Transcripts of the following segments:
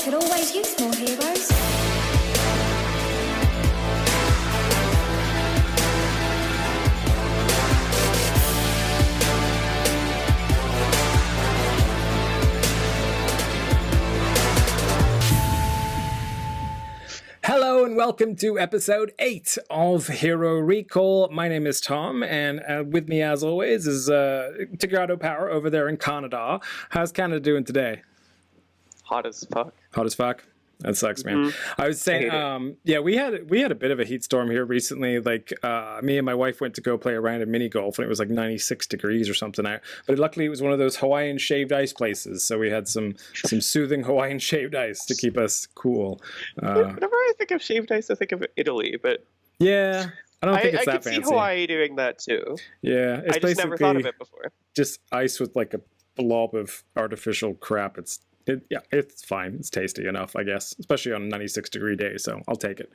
could always use more heroes. Hello and welcome to episode 8 of Hero Recall. My name is Tom, and with me as always is TigratoPower over there in Canada. How's Canada doing today? Hot as fuck. Hot as fuck? That sucks, man. I was saying, yeah, we had a bit of a heat storm here recently. Like, me and my wife went to go play a round of mini golf, and it was like 96 degrees or something out. But luckily, it was one of those Hawaiian shaved ice places, so we had some soothing Hawaiian shaved ice to keep us cool. Whenever I think of shaved ice, I think of Italy, but yeah, I don't think it's that fancy. I could see Hawaii doing that too. Yeah, it's I just never thought of it before. Just ice with like a blob of artificial crap. It's fine. It's tasty enough, I guess, especially on a 96-degree day. So I'll take it.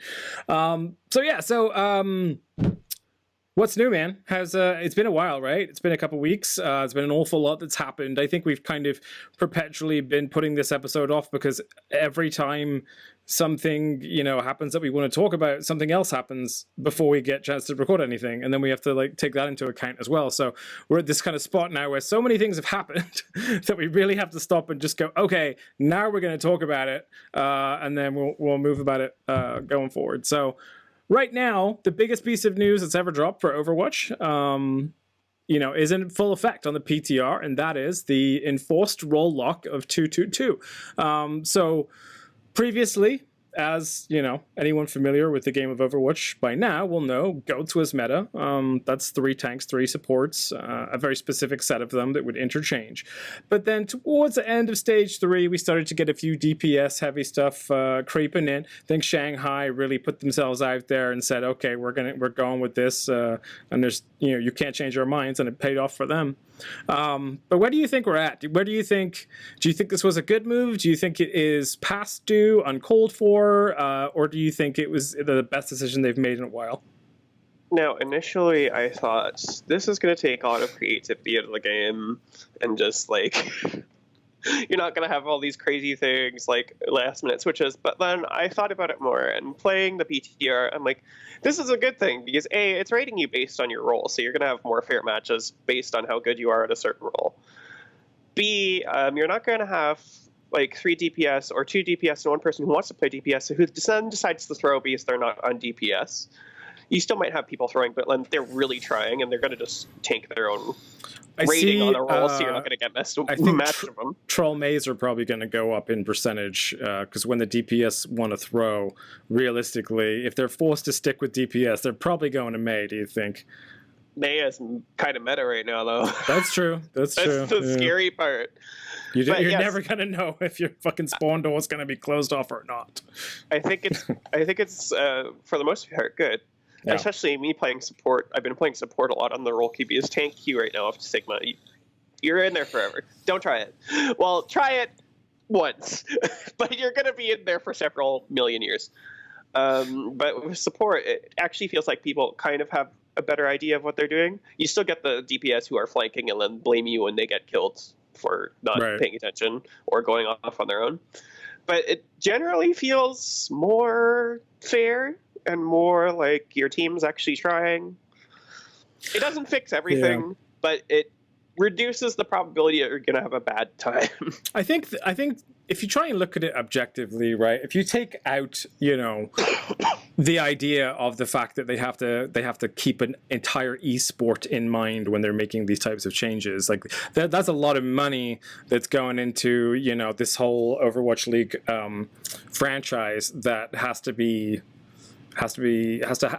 What's new, man? It's been a while, right? It's been a couple weeks. It's been an awful lot that's happened. I think we've kind of perpetually been putting this episode off because every time something, happens that we want to talk about, something else happens before we get a chance to record anything. And then we have to take that into account as well. So we're at this kind of spot now where so many things have happened that we really have to stop and just go, okay, now we're going to talk about it. And then we'll move about it going forward. So right now, the biggest piece of news that's ever dropped for Overwatch, is in full effect on the PTR, and that is the enforced role lock of 222. So previously, as anyone familiar with the game of Overwatch by now will know, GOATS was meta. That's 3 tanks, 3 supports, a very specific set of them that would interchange. But then towards the end of stage 3, we started to get a few DPS heavy stuff creeping in. I think Shanghai really put themselves out there and said, okay, we're going with this, and there's you can't change our minds, and it paid off for them. But where do you think we're at? Do you think this was a good move? Do you think it is past due, uncalled for, or do you think it was the best decision they've made in a while? Now, initially, I thought this is going to take a lot of creativity out of the game, and just you're not going to have all these crazy things like last minute switches. But then I thought about it more, and playing the PTR, I'm like, this is a good thing because A, it's rating you based on your role, so you're going to have more fair matches based on how good you are at a certain role. B, you're not going to have 3 DPS or 2 DPS and 1 person who wants to play DPS who then decides to throw because they're not on DPS. You still might have people throwing, but they're really trying, and they're going to just tank their own rating on a roll, so you're not going to get matched with them. Troll Maze are probably going to go up in percentage, because when the DPS want to throw, realistically, if they're forced to stick with DPS, they're probably going to May, do you think? May is kind of meta right now, though. That's true. That's true. The scary part. You're never going to know if your fucking spawn door is going to be closed off or not. I think it's for the most part good. Yeah. Especially me playing support. I've been playing support a lot on the role queue because tank queue right now of Sigma. You're in there forever. Don't try it. Well, try it once, but you're going to be in there for several million years. But with support, it actually feels like people kind of have a better idea of what they're doing. You still get the DPS who are flanking and then blame you when they get killed for not paying attention or going off on their own. But it generally feels more fair and more like your team's actually trying. It doesn't fix everything, but it reduces the probability that you're going to have a bad time. I think if you try and look at it objectively, right? If you take out, the idea of the fact that they have to keep an entire esport in mind when they're making these types of changes, that's a lot of money that's going into this whole Overwatch League franchise that has to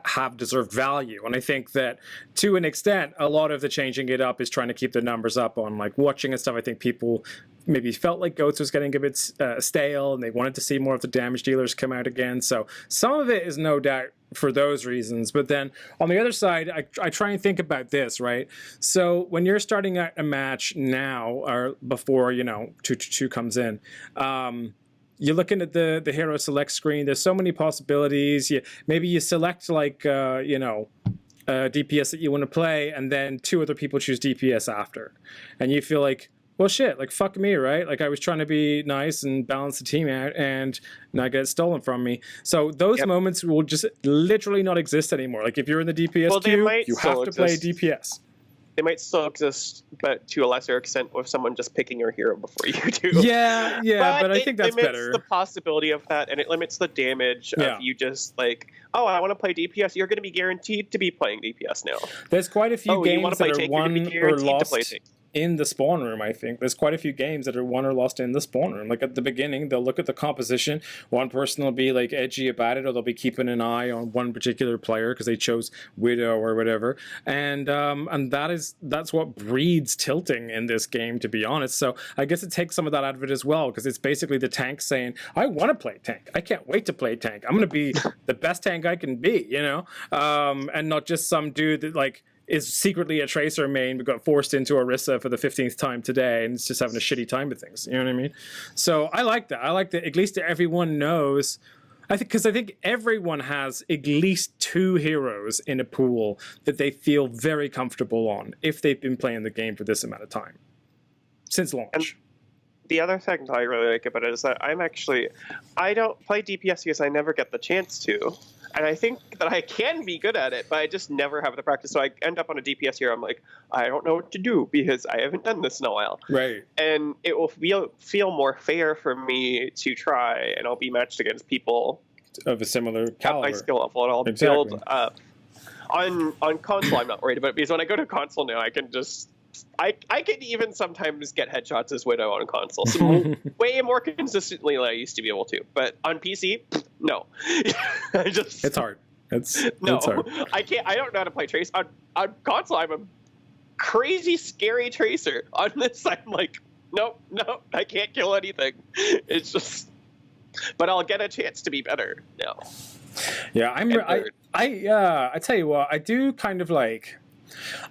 have deserved value. And I think that to an extent, a lot of the changing it up is trying to keep the numbers up on watching and stuff. I think people maybe felt like GOATS was getting a bit stale, and they wanted to see more of the damage dealers come out again. So some of it is no doubt for those reasons. But then on the other side, I try and think about this, right? So when you're starting out a match now, or before 222 comes in, you're looking at the hero select screen. There's so many possibilities. Maybe you select DPS that you want to play, and then 2 other people choose DPS after, and you feel like, well, shit, like, fuck me, right? Like, I was trying to be nice and balance the team out, and I get it stolen from me. So those moments will just literally not exist anymore. Like, if you're in the DPS queue, you have to play DPS. They might still exist, but to a lesser extent with someone just picking your hero before you do. Yeah, but I think that's better. It limits the possibility of that, and it limits the damage of you just like, oh, I want to play DPS. You're going to be guaranteed to be playing DPS now. There's quite a few games that are won or lost in the spawn room, I think. There's quite a few games that are won or lost in the spawn room. Like, at the beginning, they'll look at the composition. One person will be, like, edgy about it, or they'll be keeping an eye on one particular player because they chose Widow or whatever. And that's what breeds tilting in this game, to be honest. So I guess it takes some of that out of it as well, because it's basically the tank saying, I want to play tank. I can't wait to play tank. I'm going to be the best tank I can be, you know? And not just some dude that, like, is secretly a Tracer main but got forced into Orisa for the 15th time today and is just having a shitty time with things. You know what I mean? So I like that. I like that at least everyone knows. I think everyone has at least 2 heroes in a pool that they feel very comfortable on if they've been playing the game for this amount of time since launch. And the other thing that I really like about it is that I don't play DPS because I never get the chance to. And I think that I can be good at it, but I just never have the practice. So I end up on a DPS here. I'm like, I don't know what to do because I haven't done this in a while. Right. And it will feel more fair for me to try, and I'll be matched against people of a similar caliber. At my skill level, and I'll build up. On console, I'm not worried about it because when I go to console now, I can just... I can even sometimes get headshots as Widow on console, so way more consistently than I used to be able to. But on PC, no. It's hard. It's hard. I can't. I don't know how to play Tracer on console. I'm a crazy, scary Tracer. On this, I'm like, no, I can't kill anything. It's just. But I'll get a chance to be better now. Yeah, I tell you what, I do kind of like.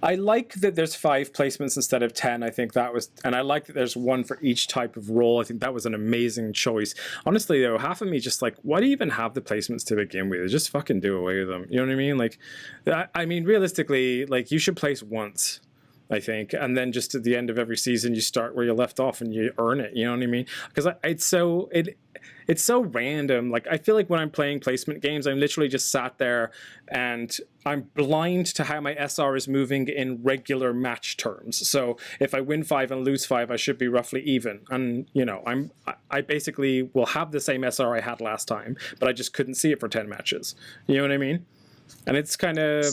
I like that there's 5 placements instead of 10. I think that was, and I like that there's 1 for each type of role. I think that was an amazing choice. Honestly, though, half of me just like, why do you even have the placements to begin with? Just fucking do away with them. You know what I mean? Like, I mean, realistically, like, you should place once, I think, and then just at the end of every season, you start where you left off and you earn it. You know what I mean? Because it's so random. Like, I feel like when I'm playing placement games, I'm literally just sat there and I'm blind to how my SR is moving in regular match terms. So if I win 5 and lose 5, I should be roughly even. And, you know, I basically will have the same SR I had last time, but I just couldn't see it for 10 matches. You know what I mean? And it's kind of,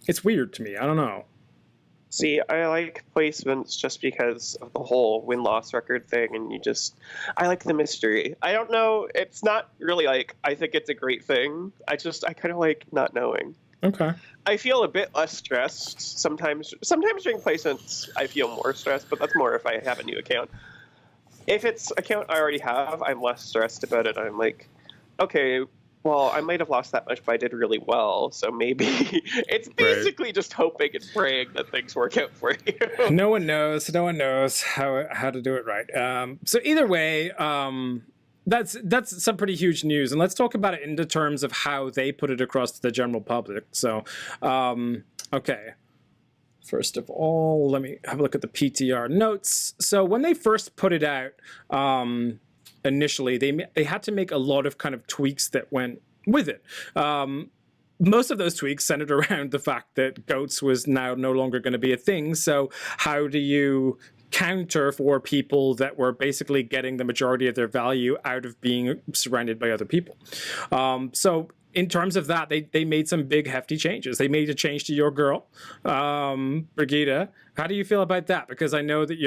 it's weird to me. I don't know. See, I like placements just because of the whole win-loss record thing, and I like the mystery. I don't know, it's not really like, I think it's a great thing. I kind of like not knowing. Okay. I feel a bit less stressed sometimes. Sometimes during placements, I feel more stressed, but that's more if I have a new account. If it's an account I already have, I'm less stressed about it. I'm like, okay, well, I might have lost that much, but I did really well, so maybe it's basically just hoping and praying that things work out for you. No one knows how to do it right. So either way, that's some pretty huge news, and let's talk about it in the terms of how they put it across to the general public. So, okay. First of all, let me have a look at the PTR notes. So when they first put it out, initially, they had to make a lot of kind of tweaks that went with it. Most of those tweaks centered around the fact that goats was now no longer going to be a thing. So how do you counter for people that were basically getting the majority of their value out of being surrounded by other people? So in terms of that, they made some big hefty changes. They made a change to your girl, Brigida. How do you feel about that? Because I know that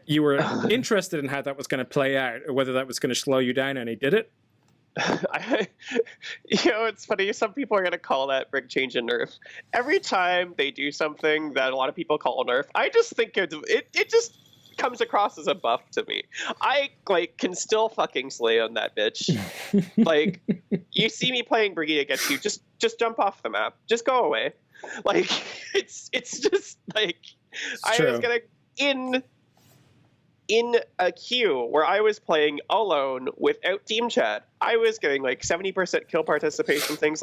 you were interested in how that was going to play out, or whether that was going to slow you down, and he did it. It's funny. Some people are going to call that big change in nerf. Every time they do something that a lot of people call a nerf, I just think it just comes across as a buff to me. I can still fucking slay on that bitch. You see me playing Brigida against you, just jump off the map. Just go away. It's just like I was gonna in a queue where I was playing alone without team chat, I was getting 70% kill participation things.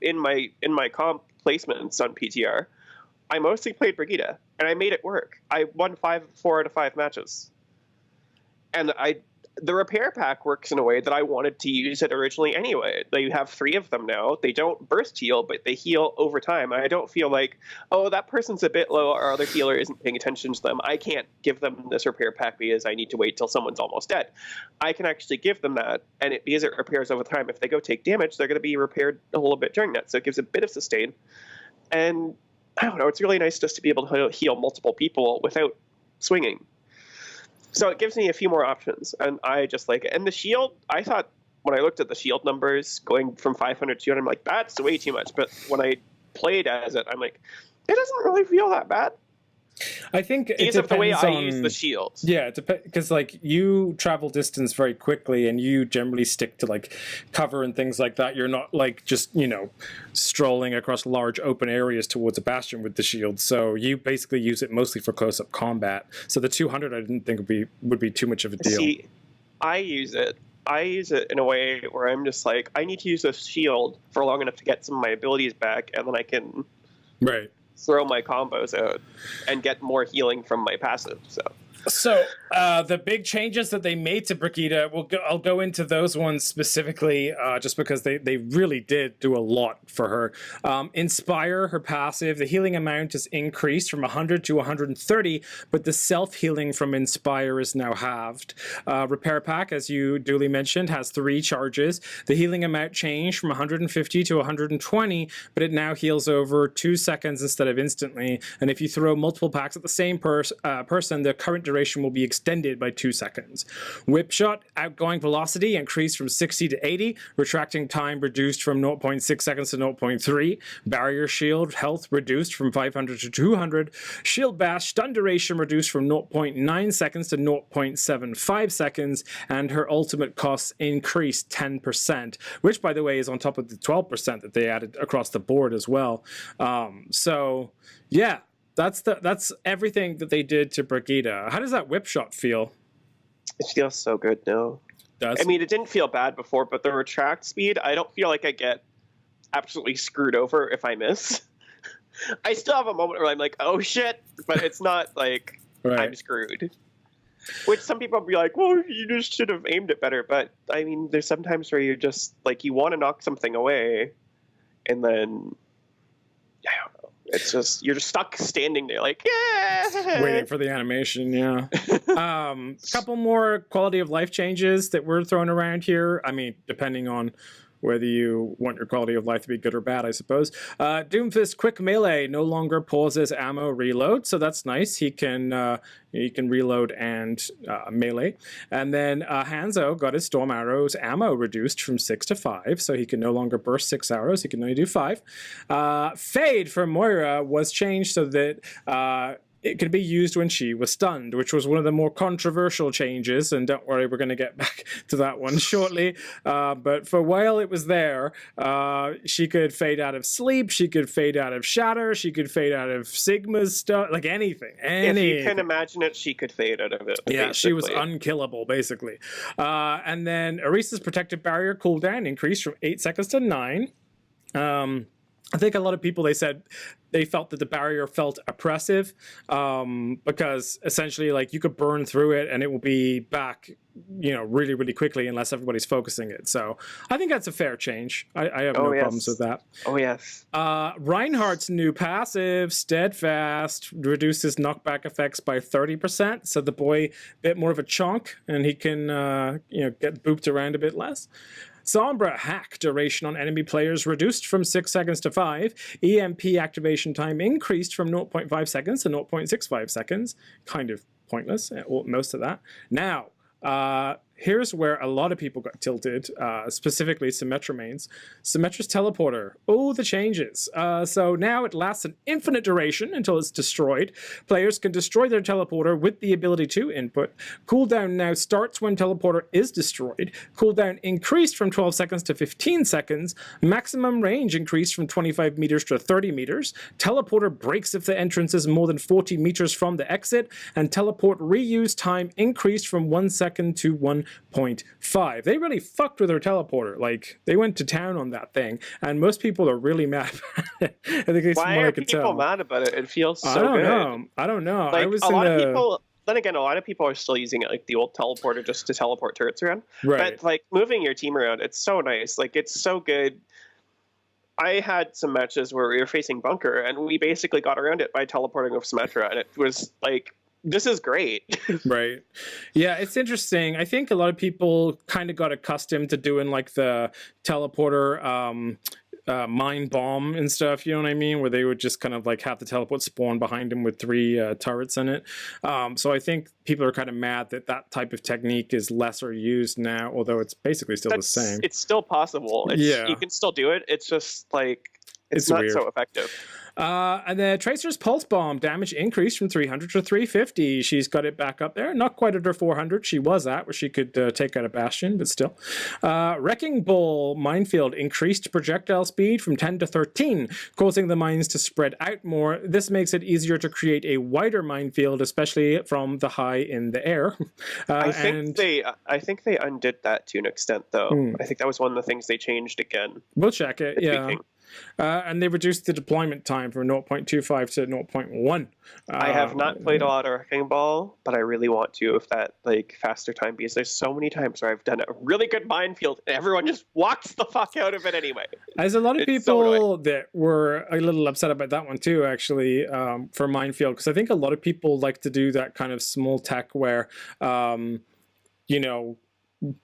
In my comp placements on PTR, I mostly played Brigitte, and I made it work. I won 4 out of 5 matches. And the repair pack works in a way that I wanted to use it originally anyway. They have 3 of them now. They don't burst heal, but they heal over time. And I don't feel like, oh, that person's a bit low, our other healer isn't paying attention to them. I can't give them this repair pack because I need to wait till someone's almost dead. I can actually give them that, and because it repairs over time, if they go take damage, they're going to be repaired a little bit during that. So it gives a bit of sustain. And I don't know, it's really nice just to be able to heal multiple people without swinging. So it gives me a few more options, and I just like it. And the shield, I thought when I looked at the shield numbers going from 500 to 200, I'm like, that's way too much. But when I played as it, I'm like, it doesn't really feel that bad. I think it because of the way depends I on use the shield. Yeah, it depends because like you travel distance very quickly, and you generally stick to like cover and things like that. You're not like just strolling across large open areas towards a bastion with the shield. So you basically use it mostly for close-up combat. So the 200, I didn't think would be too much of a deal. See, I use it in a way where I'm just like, I need to use this shield for long enough to get some of my abilities back, and then I can throw my combos out and get more healing from my passive. So the big changes that they made to Brigitte, I'll go into those ones specifically just because they really did do a lot for her. Inspire, her passive, the healing amount is increased from 100 to 130, but the self-healing from Inspire is now halved. Repair Pack, as you duly mentioned, has 3 charges. The healing amount changed from 150 to 120, but it now heals over 2 seconds instead of instantly. And if you throw multiple packs at the same person, the current duration will be extended by 2 seconds. Whip Shot, outgoing velocity increased from 60 to 80, retracting time reduced from 0.6 seconds to 0.3. Barrier Shield, health reduced from 500 to 200. Shield Bash, stun duration reduced from 0.9 seconds to 0.75 seconds, and her ultimate costs increased 10%, which by the way is on top of the 12% that they added across the board as well. So yeah. That's everything that they did to Brigitte. How does that whip shot feel? It feels so good now. I mean, it didn't feel bad before, but the retract speed, I don't feel like I get absolutely screwed over if I miss. I still have a moment where I'm like, oh shit, but it's not like I'm screwed. Which some people will be like, well, you just should have aimed it better. But I mean, there's sometimes where you're just like, you want to knock something away, and then I don't know. It's just, you're just stuck standing there like, yeah. Waiting for the animation, yeah. A couple more quality of life changes that we're throwing around here. I mean, depending on whether you want your quality of life to be good or bad, I suppose. Doomfist Quick Melee no longer pauses ammo reload, so that's nice. He can reload and melee. And then Hanzo got his Storm Arrows ammo reduced from 6 to 5, so he can no longer burst 6 arrows, he can only do 5. Fade for Moira was changed so that it could be used when she was stunned, which was one of the more controversial changes, and don't worry, we're going to get back to that one shortly. But for a while it was there. She could fade out of sleep, she could fade out of shatter, she could fade out of Sigma's stuff, like anything. If you can imagine it, she could fade out of it. Yeah, basically. She was unkillable, basically. And then Arisa's protective barrier cooldown increased from 8 seconds to 9. I think a lot of people, they said they felt that the barrier felt oppressive because essentially like you could burn through it and it will be back, really, really quickly unless everybody's focusing it. So I think that's a fair change. I have no problems with that. Oh, yes. Reinhardt's new passive, Steadfast, reduces knockback effects by 30%. So the boy a bit more of a chunk and he can, get booped around a bit less. Sombra hack duration on enemy players reduced from 6 seconds to 5. EMP activation time increased from 0.5 seconds to 0.65 seconds. Kind of pointless, most of that. Now, here's where a lot of people got tilted, specifically Symmetra mains. Symmetra's teleporter. Oh, the changes. So now it lasts an infinite duration until it's destroyed. Players can destroy their teleporter with the ability to input. Cooldown now starts when teleporter is destroyed. Cooldown increased from 12 seconds to 15 seconds. Maximum range increased from 25 meters to 30 meters. Teleporter breaks if the entrance is more than 40 meters from the exit. And teleport reuse time increased from 1 second to 1 1.5. They really fucked with their teleporter. Like, they went to town on that thing, and most people are really mad about it. I think Why are people mad about it? It feels so good. I don't know. Like, I was a lot of people. Then again, a lot of people are still using it like the old teleporter just to teleport turrets around. Right. But like moving your team around, it's so nice. Like, it's so good. I had some matches where we were facing bunker, and we basically got around it by teleporting with Symmetra, and it was like, this is great. Right. Yeah, it's interesting. I think a lot of people kind of got accustomed to doing like the teleporter mine bomb and stuff, you know what I mean, where they would just kind of like have the teleport spawn behind them with 3 turrets in it. So I think people are kind of mad that that type of technique is lesser used now, although it's basically still the same. It's still possible. You can still do it. It's just like it's not weird. So effective. And the Tracer's Pulse Bomb damage increased from 300 to 350. She's got it back up there. Not quite at her 400 she was at, where she could take out a Bastion, but still. Wrecking Bull Minefield increased projectile speed from 10 to 13, causing the mines to spread out more. This makes it easier to create a wider minefield, especially from the high in the air. I think they undid that to an extent, though. I think that was one of the things they changed again. We'll check it, yeah. And they reduced the deployment time from 0.25 to 0.1. I have not played a lot of Wrecking Ball, but I really want to if that like faster time, because there's so many times where I've done a really good minefield and everyone just walks the fuck out of it anyway. There's a lot of people that were a little upset about that one too, actually, for minefield, because I think a lot of people like to do that kind of small tech where, you know,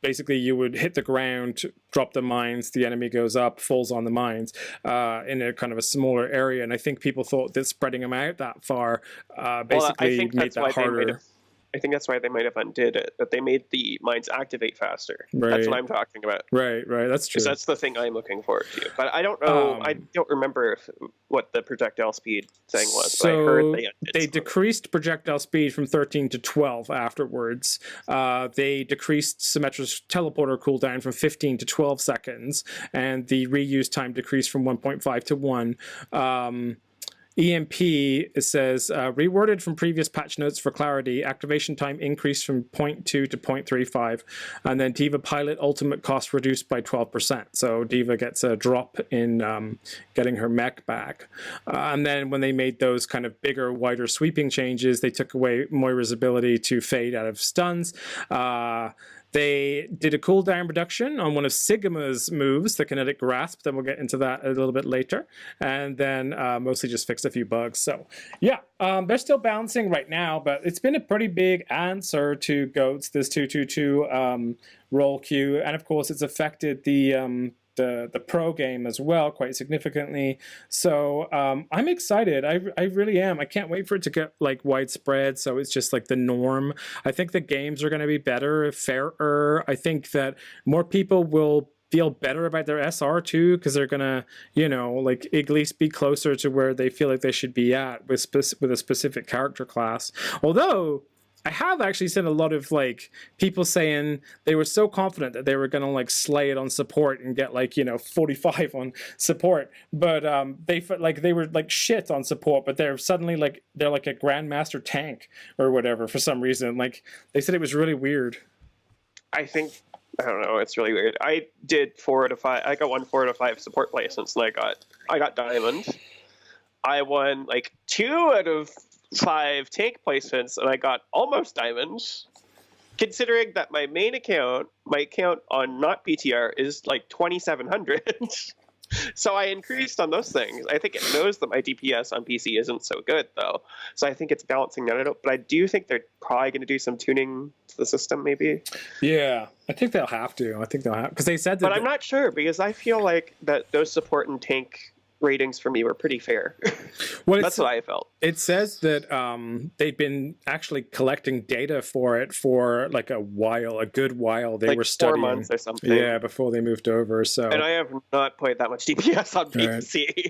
basically you would hit the ground, drop the mines, the enemy goes up, falls on the mines in a kind of a smaller area. And I think people thought that spreading them out that far basically made that harder. I think that's why they might have undid it, that they made the mines activate faster. Right. That's what I'm talking about. Right, that's true. Because that's the thing I'm looking forward to. But I don't know, I don't remember what the projectile speed thing was, so but I heard they decreased projectile speed from 13 to 12 afterwards. They decreased Symmetra's teleporter cooldown from 15 to 12 seconds, and the reuse time decreased from 1.5 to 1. EMP, it says, reworded from previous patch notes for clarity, activation time increased from 0.2 to 0.35, and then Diva Pilot ultimate cost reduced by 12%. So Diva gets a drop in getting her mech back. And then when they made those kind of bigger, wider sweeping changes, they took away Moira's ability to fade out of stuns. They did a cooldown reduction on one of Sigma's moves, the Kinetic Grasp. Then we'll get into that a little bit later. And then mostly just fixed a few bugs. So, yeah, they're still balancing right now, but it's been a pretty big answer to GOATS, this 2-2-2 roll queue. And, of course, it's affected the pro game as well quite significantly. So I'm excited. I really am. I can't wait for it to get like widespread, so it's just like the norm. I think the games are going to be better, fairer. I think that more people will feel better about their SR too, because they're gonna, you know, like at least be closer to where they feel like they should be at with a specific character class. Although I have actually seen a lot of like people saying they were so confident that they were gonna like slay it on support and get like, you know, 45 on support, but they were like shit on support, but they're suddenly like they're like a grandmaster tank or whatever for some reason. Like they said it was really weird. I don't know, it's really weird. I did 4 out of 5. I got 1 4 out of 5 support placements, and I got diamond. I won like 2 out of 5 tank placements, and I got almost diamonds, considering that my main account, my account on not PTR, is like 2,700. So I increased on those things. I think it knows that my DPS on PC isn't so good, though. So I think it's balancing that out. But I do think they're probably going to do some tuning to the system, maybe. Yeah, I think they'll have to. Because they said that. But I'm not sure, because I feel like that those support and tank ratings for me were pretty fair. Well, that's what I felt. It says that they've been actually collecting data for it for like a good while. They like were studying 4 months or something. Yeah, before they moved over. So, and I have not played that much DPS on PC.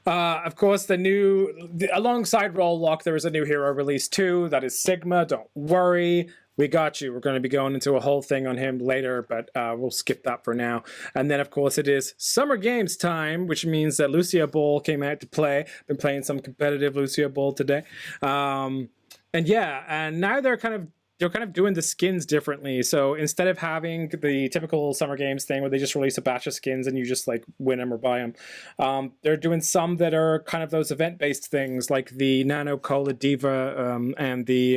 Of course, alongside Roll Lock, there is a new hero release too. That is Sigma. Don't worry. We got you. We're going to be going into a whole thing on him later, but we'll skip that for now. And then, of course, it is Summer Games time, which means that Lucia Bowl came out to play. Been playing some competitive Lucia Bowl today. And now they're kind of doing the skins differently. So instead of having the typical Summer Games thing where they just release a batch of skins and you just like win them or buy them, they're doing some that are kind of those event-based things, like the Nano Cola Diva and the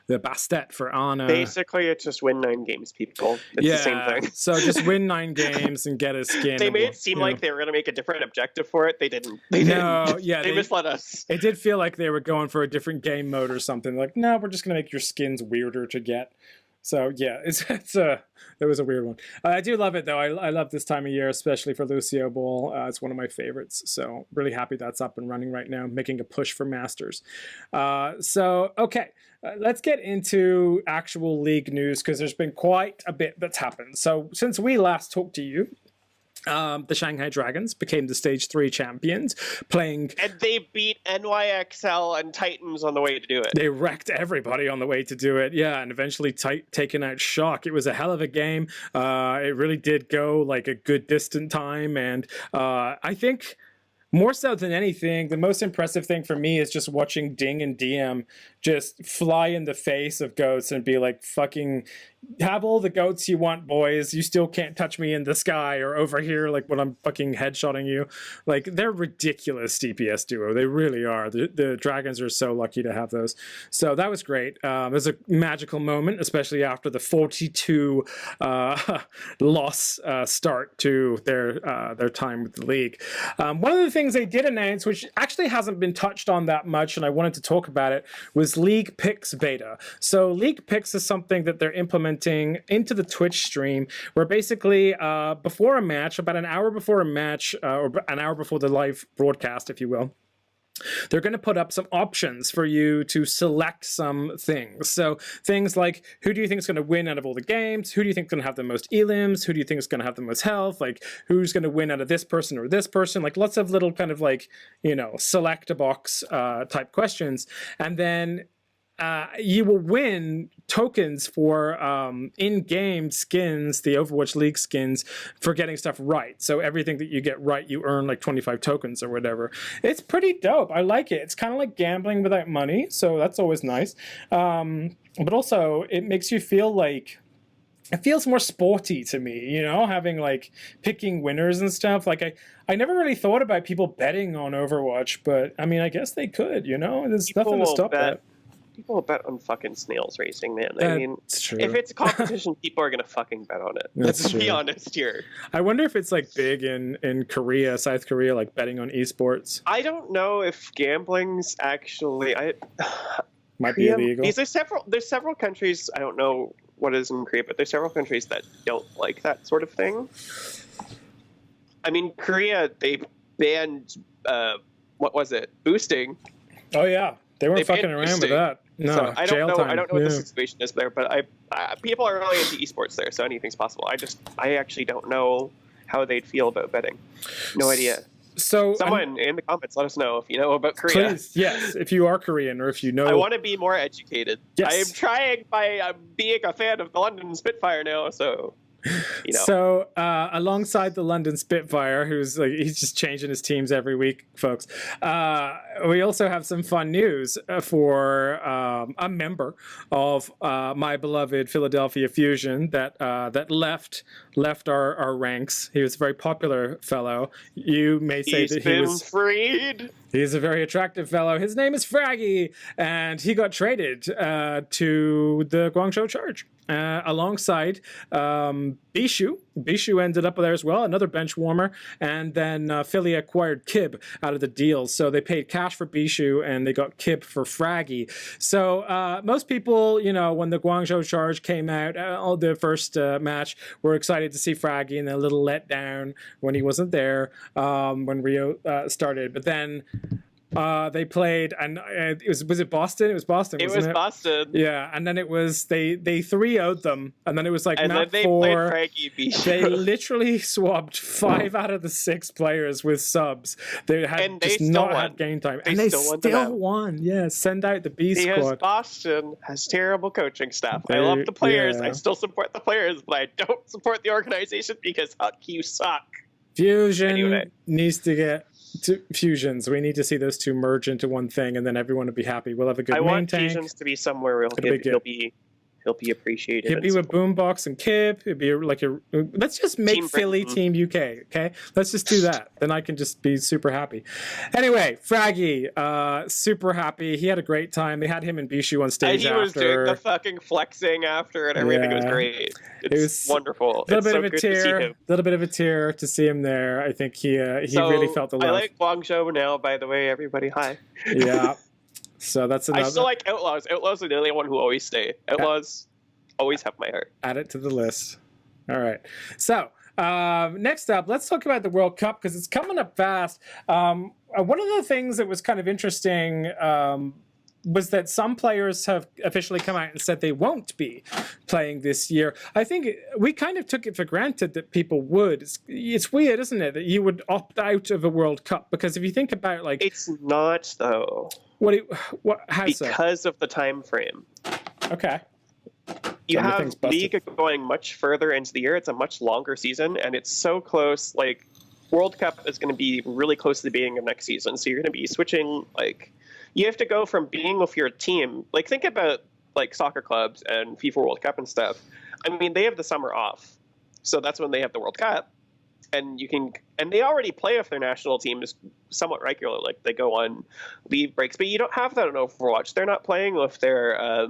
Bastet for Ana. Basically, it's just win 9 games, people. It's the same thing. So just win 9 games and get a skin. They made it seem like they were going to make a different objective for it. They didn't. They misled us. It did feel like they were going for a different game mode or something. Like, no, we're just going to make your skins weirder to get. So yeah, it was a weird one. I do love it though. I love this time of year, especially for Lucio Ball. It's one of my favorites. So really happy that's up and running right now, making a push for Masters. So okay, let's get into actual league news because there's been quite a bit that's happened. So since we last talked to you, the Shanghai Dragons became the Stage 3 champions, playing... And they beat NYXL and Titans on the way to do it. They wrecked everybody on the way to do it, yeah, and eventually taking out Shock. It was a hell of a game. It really did go like a good distant time, and I think... More so than anything, the most impressive thing for me is just watching Ding and DM just fly in the face of goats and be like, fucking have all the goats you want, boys. You still can't touch me in the sky or over here, like when I'm fucking headshotting you. Like, they're ridiculous DPS duo. They really are. The Dragons are so lucky to have those. So that was great. It was a magical moment, especially after the 42 loss start to their time with the league. One of the things they did announce, which actually hasn't been touched on that much, and I wanted to talk about it, was League Picks beta. So League Picks is something that they're implementing into the Twitch stream, where basically before a match, about an hour before a match, or an hour before the live broadcast, if you will, they're going to put up some options for you to select some things. So things like, who do you think is going to win out of all the games? Who do you think is going to have the most elims? Who do you think is going to have the most health? Like, who's going to win out of this person or this person? Like, lots of little kind of like, select a box type questions. And then you will win tokens for in-game skins, the Overwatch League skins, for getting stuff right. So everything that you get right, you earn like 25 tokens or whatever. It's pretty dope. I like it. It's kind of like gambling without money, so that's always nice. But also, it makes you feel like... It feels more sporty to me, having like picking winners and stuff. Like I never really thought about people betting on Overwatch, but I mean, I guess they could, There's nothing to stop that. People will bet on fucking snails racing, man. I mean, true. If it's a competition, people are going to fucking bet on it. Let's be honest here. I wonder if it's like big in Korea, South Korea, like betting on esports. I don't know if gambling's actually... Might be illegal. There's several countries, I don't know what is in Korea, but there's several countries that don't like that sort of thing. I mean, Korea, they banned, what was it? Boosting. Oh, yeah. They weren't fucking around with that. No, so I don't know. Time. I don't know what the situation is there, but people are really into esports there, so anything's possible. I actually don't know how they'd feel about betting. No idea. So someone in the comments, let us know if you know about Korea. Please, yes, if you are Korean or if you know. I want to be more educated. Yes. I am trying by being a fan of the London Spitfire now, so. So alongside the London Spitfire, who's like, he's just changing his teams every week, folks, we also have some fun news for a member of my beloved Philadelphia Fusion that left our ranks. He was a very popular fellow. You may say that he was freed. He's a very attractive fellow. His name is Fragi, and he got traded to the Guangzhou Charge alongside Bishu. Bishu ended up there as well, another bench warmer, and then Philly acquired Kib out of the deal. So they paid cash for Bishu, and they got Kib for Fragi. So most people, when the Guangzhou Charge came out, the first match, were excited to see Fragi, and a little let down when he wasn't there when Rio started. But then they played, and was it Boston? It was Boston. It was Boston. Yeah, and then it was they 3-0'd them, and then it was like and map then they 4. Played Fragi Bishu. They literally swapped 5 out of the 6 players with subs. They had just not had game time, and they still won. Yeah, send out the B squad. Because Boston has terrible coaching staff. I love the players. Yeah. I still support the players, but I don't support the organization because fuck you suck. Fusion needs to get fusions. We need to see those two merge into one thing, and then everyone will be happy. We'll have a good main tank. I want fusions to be somewhere where he'll be He'll be appreciated. He'll be with Boombox and Kip. It'd be like let's just make Team Philly Britain. Team UK, okay? Let's just do that. Then I can just be super happy. Anyway, Fragi, super happy. He had a great time. They had him and Bishu on stage And he was doing the fucking flexing after and everything. It was great. It was wonderful. A little it's bit so of a good to see tear. him. Little bit of a tear to see him there. I think he really felt the love. I like Guangzhou now, by the way, everybody. Hi. Yeah. So that's another. I still like Outlaws. Outlaws are the only one who always stay. Outlaws always have my heart. Add it to the list. All right. So next up, let's talk about the World Cup because it's coming up fast. One of the things that was kind of interesting was that some players have officially come out and said they won't be playing this year. I think we kind of took it for granted that people would. It's weird, isn't it, that you would opt out of a World Cup? Because if you think about like... It's not, though. How so? Because of the time frame. Okay. You have League going much further into the year. It's a much longer season, and it's so close. Like, World Cup is going to be really close to the beginning of next season, so you're going to be switching, like... You have to go from being with your team. Like, think about, like, soccer clubs and FIFA World Cup and stuff. I mean, they have the summer off, so that's when they have the World Cup. And they already play with their national teams somewhat regularly. Like, they go on leave breaks, but you don't have that in Overwatch. They're not playing with their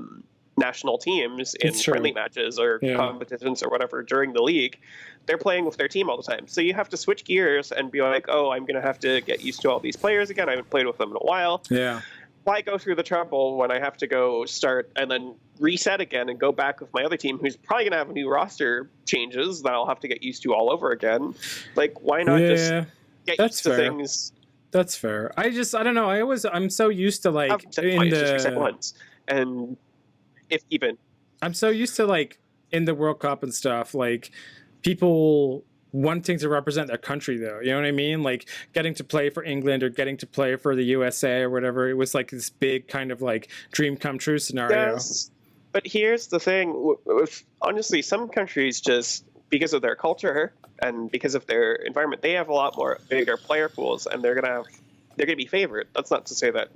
national teams in friendly matches or competitions or whatever during the league. They're playing with their team all the time. So you have to switch gears and be like, oh, I'm going to have to get used to all these players again. I haven't played with them in a while. Yeah. Why go through the trouble when I have to go start and then reset again and go back with my other team who's probably going to have new roster changes that I'll have to get used to all over again? Like, why not just get used to things? That's fair. I don't know. I'm so used to like and if even I'm so used to like in the World Cup and stuff, like people wanting to represent their country though. You know what I mean? Like getting to play for England or getting to play for the USA or whatever. It was like this big kind of like dream come true scenario. Yes. But here's the thing. Honestly, some countries just, because of their culture and because of their environment, they have a lot more bigger player pools and they're going to be favored. That's not to say that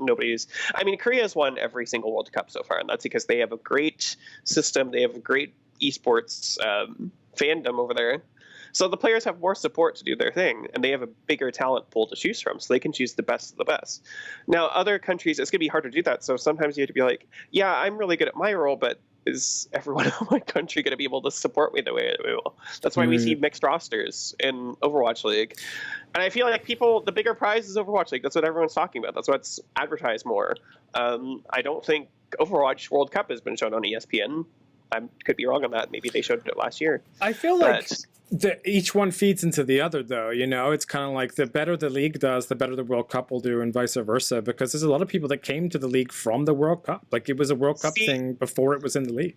I mean, Korea's won every single World Cup so far, and that's because they have a great system. They have a great esports fandom over there. So the players have more support to do their thing, and they have a bigger talent pool to choose from, so they can choose the best of the best. Now, other countries, it's going to be hard to do that, so sometimes you have to be like, yeah, I'm really good at my role, but is everyone in my country going to be able to support me the way we will? That's why we see mixed rosters in Overwatch League. And I feel like the bigger prize is Overwatch League. That's what everyone's talking about. That's what's advertised more. I don't think Overwatch World Cup has been shown on ESPN. I could be wrong on that. Maybe they showed it last year. I feel like each one feeds into the other, though. You know, it's kind of like the better the league does, the better the World Cup will do, and vice versa. Because there's a lot of people that came to the league from the World Cup. Like it was a World Cup thing before it was in the league.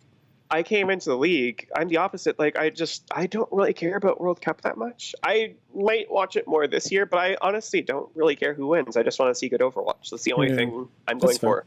I came into the league. I'm the opposite. Like I don't really care about World Cup that much. I might watch it more this year, but I honestly don't really care who wins. I just want to see good Overwatch. That's the only thing I'm going for.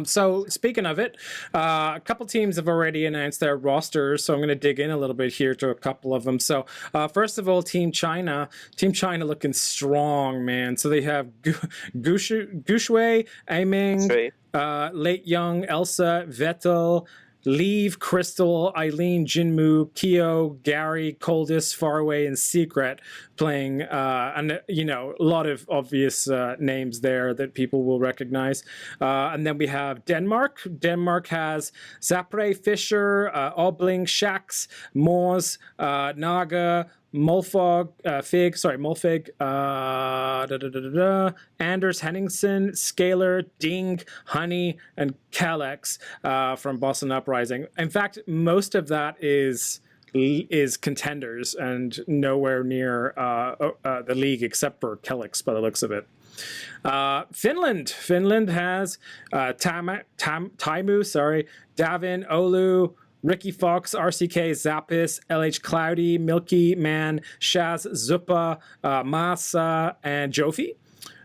So speaking of it, a couple teams have already announced their rosters, so I'm going to dig in a little bit here to a couple of them. So first of all, Team China looking strong, man. So they have Gushui, Aiming, Late Young, Elsa, Vettel, Leave, Crystal, Eileen, Jinmu, Kyo, Gary, Coldest, Faraway, and Secret playing, and a lot of obvious names there that people will recognize. And then we have Denmark. Denmark has Zapre, Fisher, Obling, Shax, Moors, Naga, Molfig, Anders Henningsen, Scalar, Ding, Honey, and Kalex from Boston Uprising. In fact, most of that is contenders and nowhere near the league except for Kalex by the looks of it. Finland has Taimu, Davin, Olu, Ricky Fox, RCK, Zappis, LH Cloudy, Milky Man, Shaz, Zuppa, Masa, and Jofi.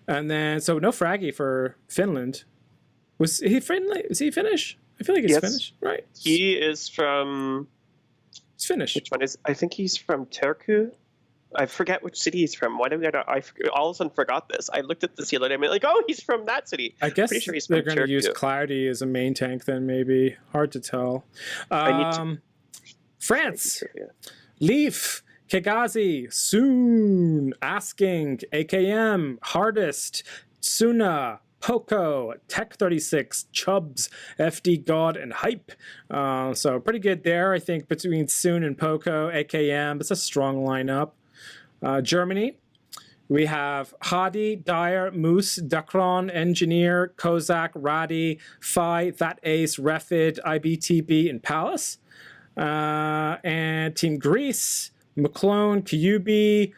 And then, so no Fragi for Finland. Was he Finnish? Is he Finnish? I feel like he's Finnish, right? He is from... He's Finnish. Which one is... I think he's from Turku. I forget which city he's from. Why did I all of a sudden forgot this? I looked at this the other day. I'm like, oh, he's from that city. I guess Pretty sure he's they're from going to use Turkey. Cloudy as a main tank then, maybe. Hard to tell. I need to... France. Leaf. Kegazi. Soon. Asking. AKM. Hardest. Suna. Poco, Tech36, Chubbs, FD God, and Hype. So pretty good there, I think, between Soon and Poco, AKM. It's a strong lineup. Germany, we have Hadi, Dyer, Moose, Dakron, Engineer, Kozak, Radi, Phi, That Ace, Refid, IBTB, and Palace. And Team Greece, McClone, Kyubi,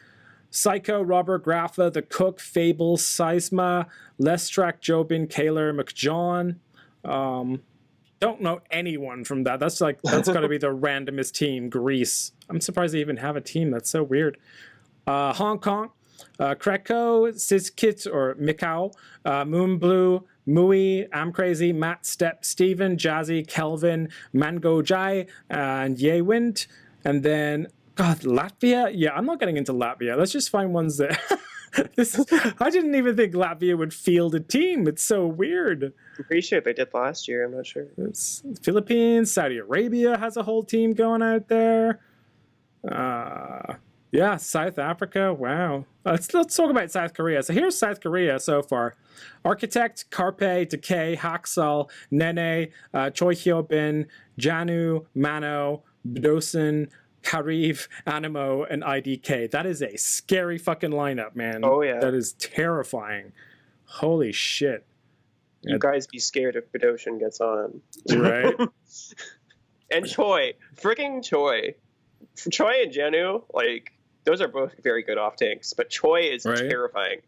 Psycho, Robert, Graffa, The Cook, Fable, Seisma, Lestrak, Jobin, Kaler, McJohn. Don't know anyone from that. That's got to be the randomest team. Greece. I'm surprised they even have a team. That's so weird. Hong Kong, Kreko, Siskit or Mikau, Moonblue, Mui, I'm Crazy, Matt Step, Steven, Jazzy, Kelvin, Mango Jai, and Yewind. And then God, Latvia? Yeah, I'm not getting into Latvia. Let's just find ones that... I didn't even think Latvia would field a team. It's so weird. I'm pretty sure they did last year. I'm not sure. It's Philippines, Saudi Arabia has a whole team going out there. Yeah, South Africa. Wow. Let's talk about South Korea. So here's South Korea so far. Architect, Carpe, Decay, Haksal, Nene, Choi Hyobin, Janu, Mano, Bdosin, Kariv, Animo, and IDK. That is a scary fucking lineup, man. Oh, yeah. That is terrifying. Holy shit. You guys be scared if Bidoshin gets on. Right? And Choi. Freaking Choi. Choi and Janu, like, those are both very good off tanks, but Choi is terrifying.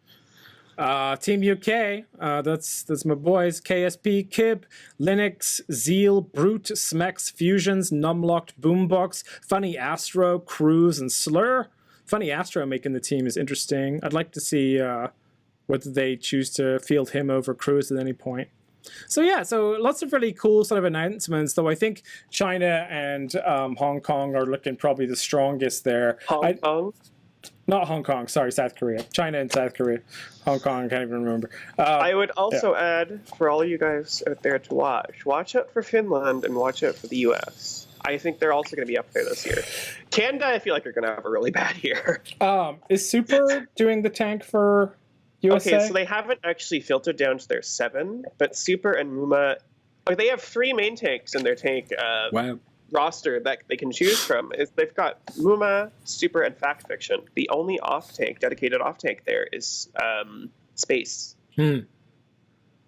Team UK, that's my boys. KSP, Kib, Linux, Zeal, Brute, Smex, Fusions, Numlocked, Boombox, Funny Astro, Cruise, and Slur. Funny Astro making the team is interesting. I'd like to see whether they choose to field him over Cruise at any point. So yeah, so lots of really cool sort of announcements, though I think China and Hong Kong are looking probably the strongest there. Hong Kong? Not Hong Kong, sorry, South Korea. China and South Korea. Hong Kong, I can't even remember. I would also add, for all you guys out there to watch out for Finland and watch out for the US. I think they're also going to be up there this year. Canada, I feel like, are going to have a really bad year. Is Super doing the tank for USA? Okay, so they haven't actually filtered down to their 7, but Super and Muma, like, they have 3 main tanks in their tank roster that they can choose from. They've got Muma, Super, and Fact Fiction. The only dedicated off tank there is Space.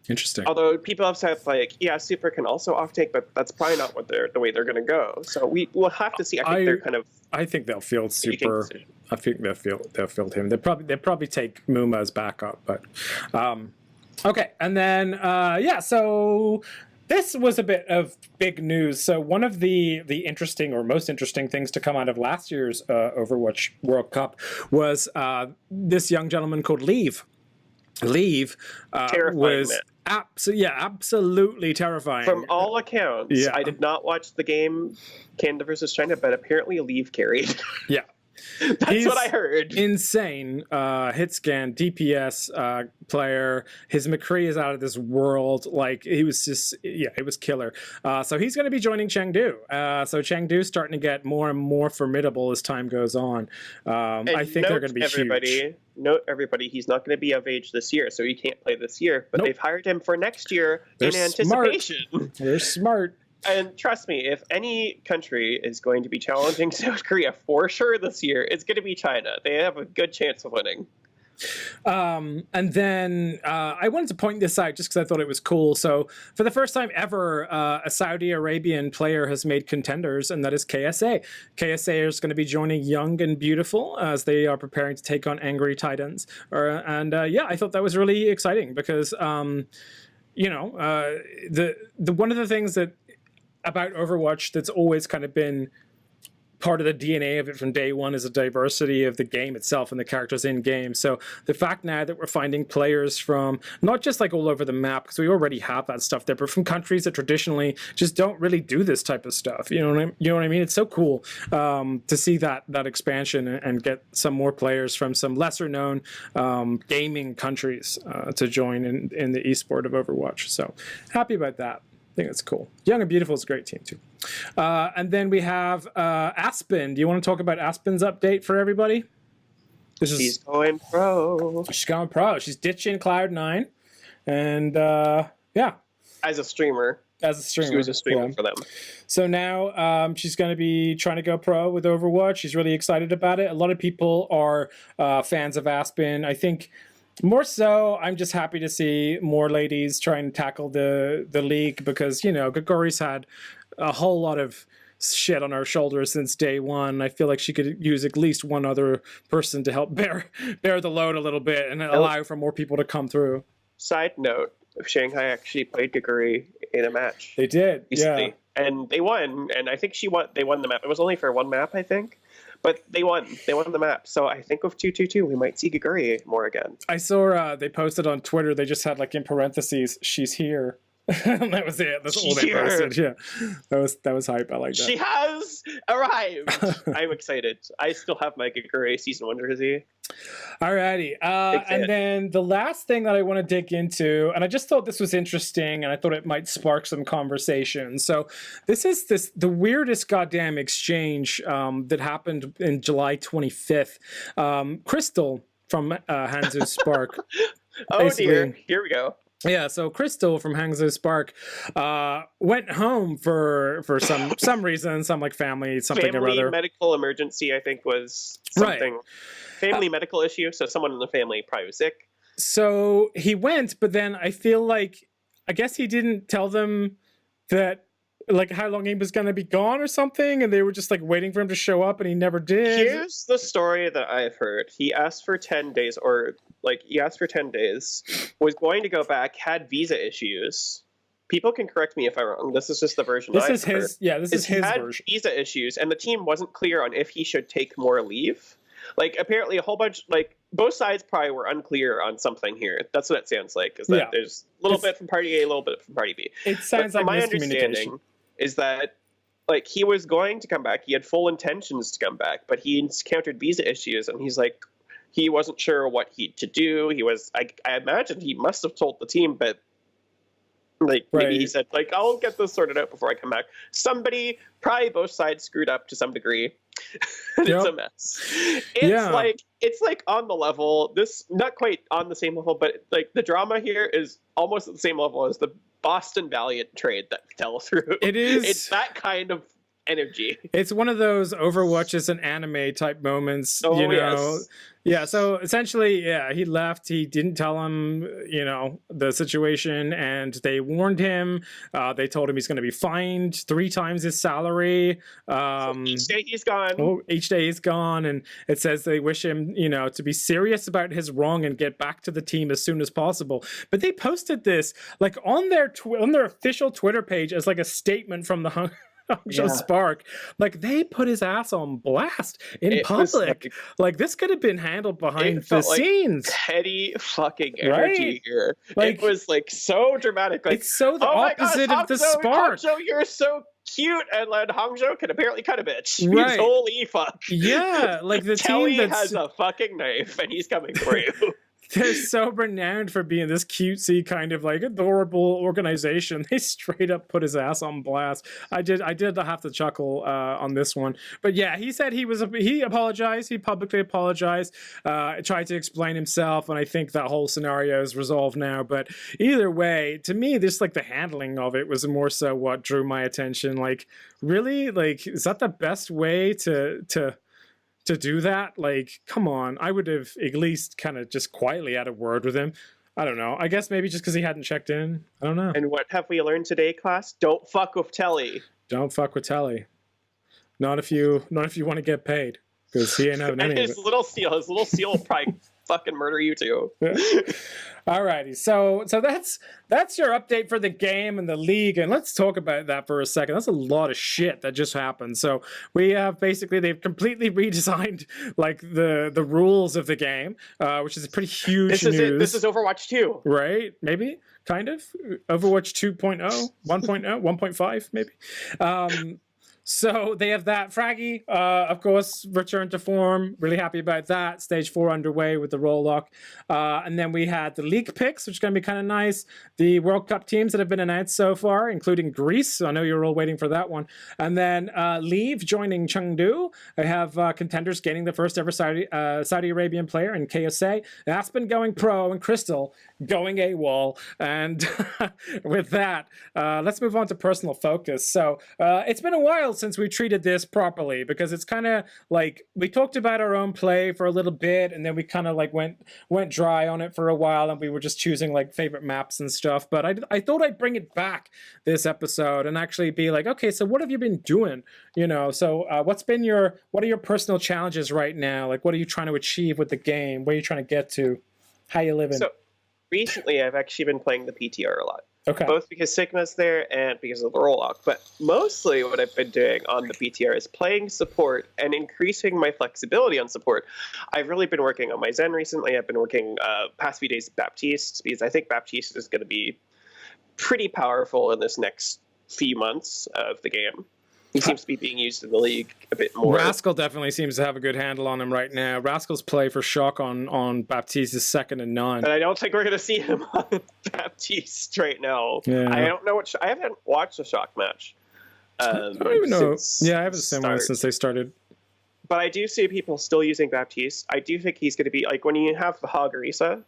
Interesting. Although people have said, like, yeah, Super can also off tank, but that's probably not what the way they're going to go. So we'll have to see. I think they're kind of. I think they'll field Super. I think they'll field him. They'll probably take Muma as backup, but okay. And then so. This was a bit of big news. So one of the interesting or most interesting things to come out of last year's Overwatch World Cup was this young gentleman called Leave. Leave was absolutely terrifying. From all accounts, I did not watch the game Canada versus China, but apparently Leave carried. Yeah. That's what I heard. Insane hit scan DPS player. His McCree is out of this world. Like, he was just it was killer. So he's going to be joining Chengdu. So Chengdu's starting to get more and more formidable as time goes on. I think they're going to be huge. Note everybody, he's not going to be of age this year, so he can't play this year. But they've hired him for next year in anticipation. They're smart. And trust me, if any country is going to be challenging South Korea for sure this year, it's going to be China. They have a good chance of winning. And then I wanted to point this out just because I thought it was cool. So for the first time ever, a Saudi Arabian player has made contenders, and that is KSA. KSA is going to be joining Young and Beautiful as they are preparing to take on Angry Titans. I thought that was really exciting because, the one of the things that about Overwatch that's always kind of been part of the DNA of it from day one is the diversity of the game itself and the characters in game. So the fact now that we're finding players from not just like all over the map, because we already have that stuff there, but from countries that traditionally just don't really do this type of stuff. You know what I mean? It's so cool to see that expansion and get some more players from some lesser known gaming countries to join in the esport of Overwatch. So happy about that. I think that's cool. Young and Beautiful is a great team too. And then we have Aspen. Do you want to talk about Aspen's update for everybody? She's going pro. She's going pro. She's ditching Cloud9. And yeah. As a streamer. She was a streamer for them. So now she's going to be trying to go pro with Overwatch. She's really excited about it. A lot of people are fans of Aspen. I think more so, I'm just happy to see more ladies try and tackle the league because, Gagori's had a whole lot of shit on her shoulders since day one. I feel like she could use at least one other person to help bear the load a little bit and allow for more people to come through. Side note, Shanghai actually played Gagori in a match. They did, recently. Yeah. And they won, and I think they won the map. It was only for one map, I think. But they won the map. So I think with 2-2-2, we might see Gagori more again. I saw they posted on Twitter, they just had like in parentheses, she's here. And that was it. That's all they posted. Yeah. That was hype. I like that. She has arrived. I'm excited. I still have my Gagori season 1 jersey. Alrighty. And then the last thing that I want to dig into, and I just thought this was interesting and I thought it might spark some conversation. So this is the weirdest goddamn exchange that happened in July 25th. Crystal from Hanzo Spark. Oh dear. Here we go. Yeah, so Crystal from Hangzhou Spark went home for some reason, some like family or other. Medical emergency, I think, was something. Right. Family medical issue, so someone in the family probably was sick. So he went, but then I guess he didn't tell them that like how long he was going to be gone or something, and they were just like waiting for him to show up, and he never did. Here's the story that I've heard. He asked for 10 days, was going to go back, had visa issues. People can correct me if I'm wrong. This is just the version This is his version. Visa issues, and the team wasn't clear on if he should take more leave. Like, apparently a whole bunch, like, both sides probably were unclear on something here. That's what it sounds like, is that there's a little bit from party A, a little bit from party B. It sounds like my miscommunication. Understanding is that, like, he was going to come back. He had full intentions to come back, but he encountered visa issues, and he's like, he wasn't sure what to do. He was, I imagine he must have told the team, but like maybe he said, like, I'll get this sorted out before I come back. Somebody, probably both sides screwed up to some degree. It's a mess. It's like on the level, not quite on the same level, but like the drama here is almost at the same level as the Boston Valiant trade that fell through. It is. It's that kind of energy. It's one of those Overwatch is an anime type moments, Yes. Yeah, so essentially, he left. He didn't tell him, the situation, and they warned him. They told him he's going to be fined 3 times his salary. Each day he's gone. Each day he's gone, and it says they wish him, to be serious about his wrong and get back to the team as soon as possible. But they posted this like on their official Twitter page as like a statement from the Spark. Like, they put his ass on blast in public. Like this could have been handled behind the scenes. Petty fucking energy here. Like, it was like so dramatic. Like, it's so the opposite of the Spark. Hangzhou, you're so cute, and then Hangzhou can apparently cut a bitch. Right. Holy fuck. Yeah, like the Telly team has a fucking knife, and he's coming for you. They're so renowned for being this cutesy kind of like adorable organization. They straight up put his ass on blast. I did have to chuckle on this one. But yeah, he said he apologized. He publicly apologized. Tried to explain himself, and I think that whole scenario is resolved now. But either way, to me, this like the handling of it was more so what drew my attention. Like, really, like, is that the best way to do that? Like, come on. I would have at least kind of just quietly had a word with him. I don't know. I guess maybe just because he hadn't checked in. I don't know. And what have we learned today, class? Don't fuck with Telly. Don't fuck with Telly. Not if you want to get paid, because he ain't having any of it. His little seal probably fucking murder you too. Alrighty, so that's your update for the game and the league, and let's talk about that for a second. That's a lot of shit that just happened. So we have basically they've completely redesigned like the rules of the game, which is a pretty huge news. This is Overwatch 2, right? Maybe kind of Overwatch 2.0, 1.0, 1.5 maybe. So they have that. Fragi, of course, returned to form. Really happy about that. Stage 4 underway with the roll lock. And then we had the league picks, which is going to be kind of nice. The World Cup teams that have been announced so far, including Greece. I know you're all waiting for that one. And then Leave joining Chengdu. I have contenders gaining the first ever Saudi Arabian player in KSA. Aspen going pro and Crystal going AWOL. And with that, let's move on to personal focus. So it's been a while since we treated this properly, because it's kind of like we talked about our own play for a little bit, and then we kind of like went dry on it for a while, and we were just choosing like favorite maps and stuff. But I thought I'd bring it back this episode and actually be like, okay, so what have you been doing? You know, so what are your personal challenges right now? Like, what are you trying to achieve with the game? Where are you trying to get to? How you living? So recently, I've actually been playing the PTR a lot. Okay. Both because Sigma's there and because of the roll-off. But mostly what I've been doing on the PTR is playing support and increasing my flexibility on support. I've really been working on my Zen recently. I've been working past few days Baptiste, because I think Baptiste is going to be pretty powerful in this next few months of the game. He seems to be being used in the league a bit more. Rascal definitely seems to have a good handle on him right now. Rascal's play for Shock on Baptiste is second to none. And I don't think we're going to see him on Baptiste right now. Yeah. I don't know I haven't watched a Shock match. I don't even know. Yeah, I haven't seen one since they started. But I do see people still using Baptiste. I do think he's going to be, like, when you have the Hagarisa,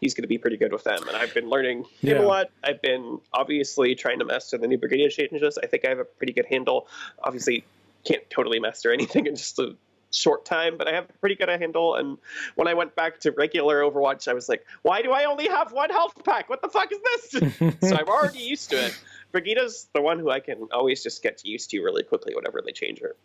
he's going to be pretty good with them. And I've been learning him a lot. I've been obviously trying to master the new Brigadier changes. I think I have a pretty good handle. Obviously, can't totally master anything in just a short time, but I have a pretty good handle. And when I went back to regular Overwatch, I was like, why do I only have one health pack? What the fuck is this? So I'm already used to it. Brigida's the one who I can always just get used to really quickly whenever they change her.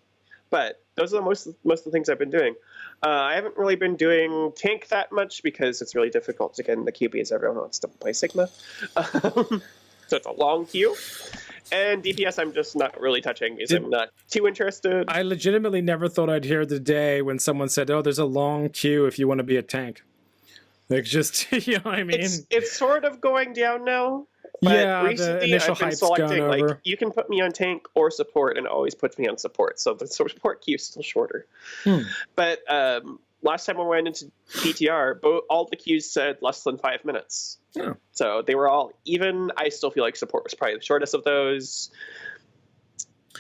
But those are most of the things I've been doing. I haven't really been doing tank that much because it's really difficult to get in the QB as everyone wants to play Sigma. So it's a long queue. And DPS I'm just not really touching because I'm not too interested. I legitimately never thought I'd hear the day when someone said, oh, there's a long queue if you want to be a tank. Like, just, you know what I mean? It's sort of going down now. But yeah, recently, the initial I've been hype's selecting, gone over. like, you can put me on tank or support, and it always puts me on support. So the support queue is still shorter. But last time I went into PTR, all the queues said less than 5 minutes. Oh. So they were all even. I still feel like support was probably the shortest of those.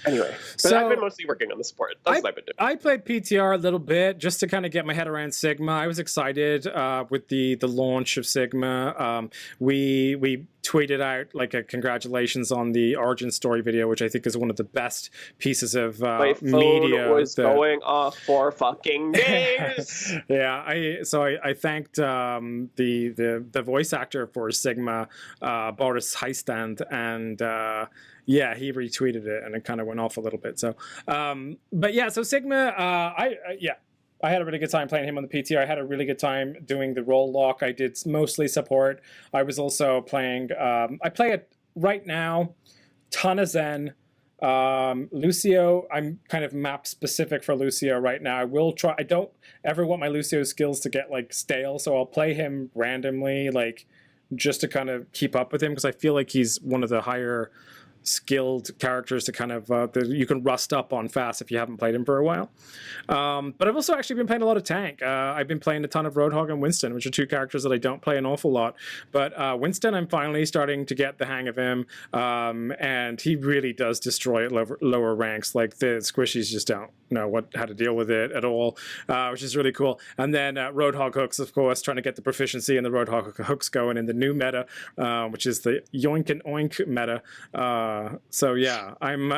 Anyway, but I've been mostly working on the support. That's what I've been doing. I played PTR a little bit just to kind of get my head around Sigma. I was excited with the launch of Sigma. We tweeted out like a congratulations on the origin story video, which I think is one of the best pieces of my phone media. Was going off for fucking days. Yeah, I thanked the voice actor for Sigma, Boris Heistand, and yeah, he retweeted it, and it kind of went off a little bit. So, but yeah, so Sigma, I had a really good time playing him on the PTR. I had a really good time doing the roll lock. I did mostly support. I was also playing. I play it right now. Ton of Zen. Lucio, I'm kind of map specific for Lucio right now. I will try. I don't ever want my Lucio skills to get like stale, so I'll play him randomly, like just to kind of keep up with him, because I feel like he's one of the higher skilled characters to kind of that you can rust up on fast if you haven't played him for a while. But I've also actually been playing a lot of tank. I've been playing a ton of Roadhog and Winston, which are two characters that I don't play an awful lot. But Winston, I'm finally starting to get the hang of him, and he really does destroy at lower ranks. Like the squishies just don't know how to deal with it at all, which is really cool. And then Roadhog hooks, of course, trying to get the proficiency in the Roadhog hooks going in the new meta, which is the yoink and oink meta. So yeah, I'm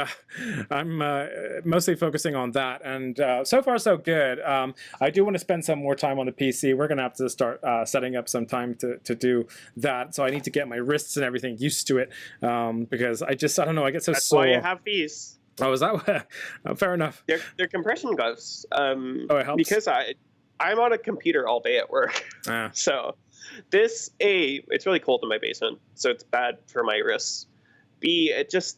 mostly focusing on that, and so far so good. I do want to spend some more time on the PC. We're gonna have to start setting up some time to do that. So I need to get my wrists and everything used to it, because I don't know, I get so sore. That's why you have these. Oh, is that fair enough? They're compression gloves. Oh, it helps. Because I'm on a computer all day at work. So it's really cold in my basement, so it's bad for my wrists. B,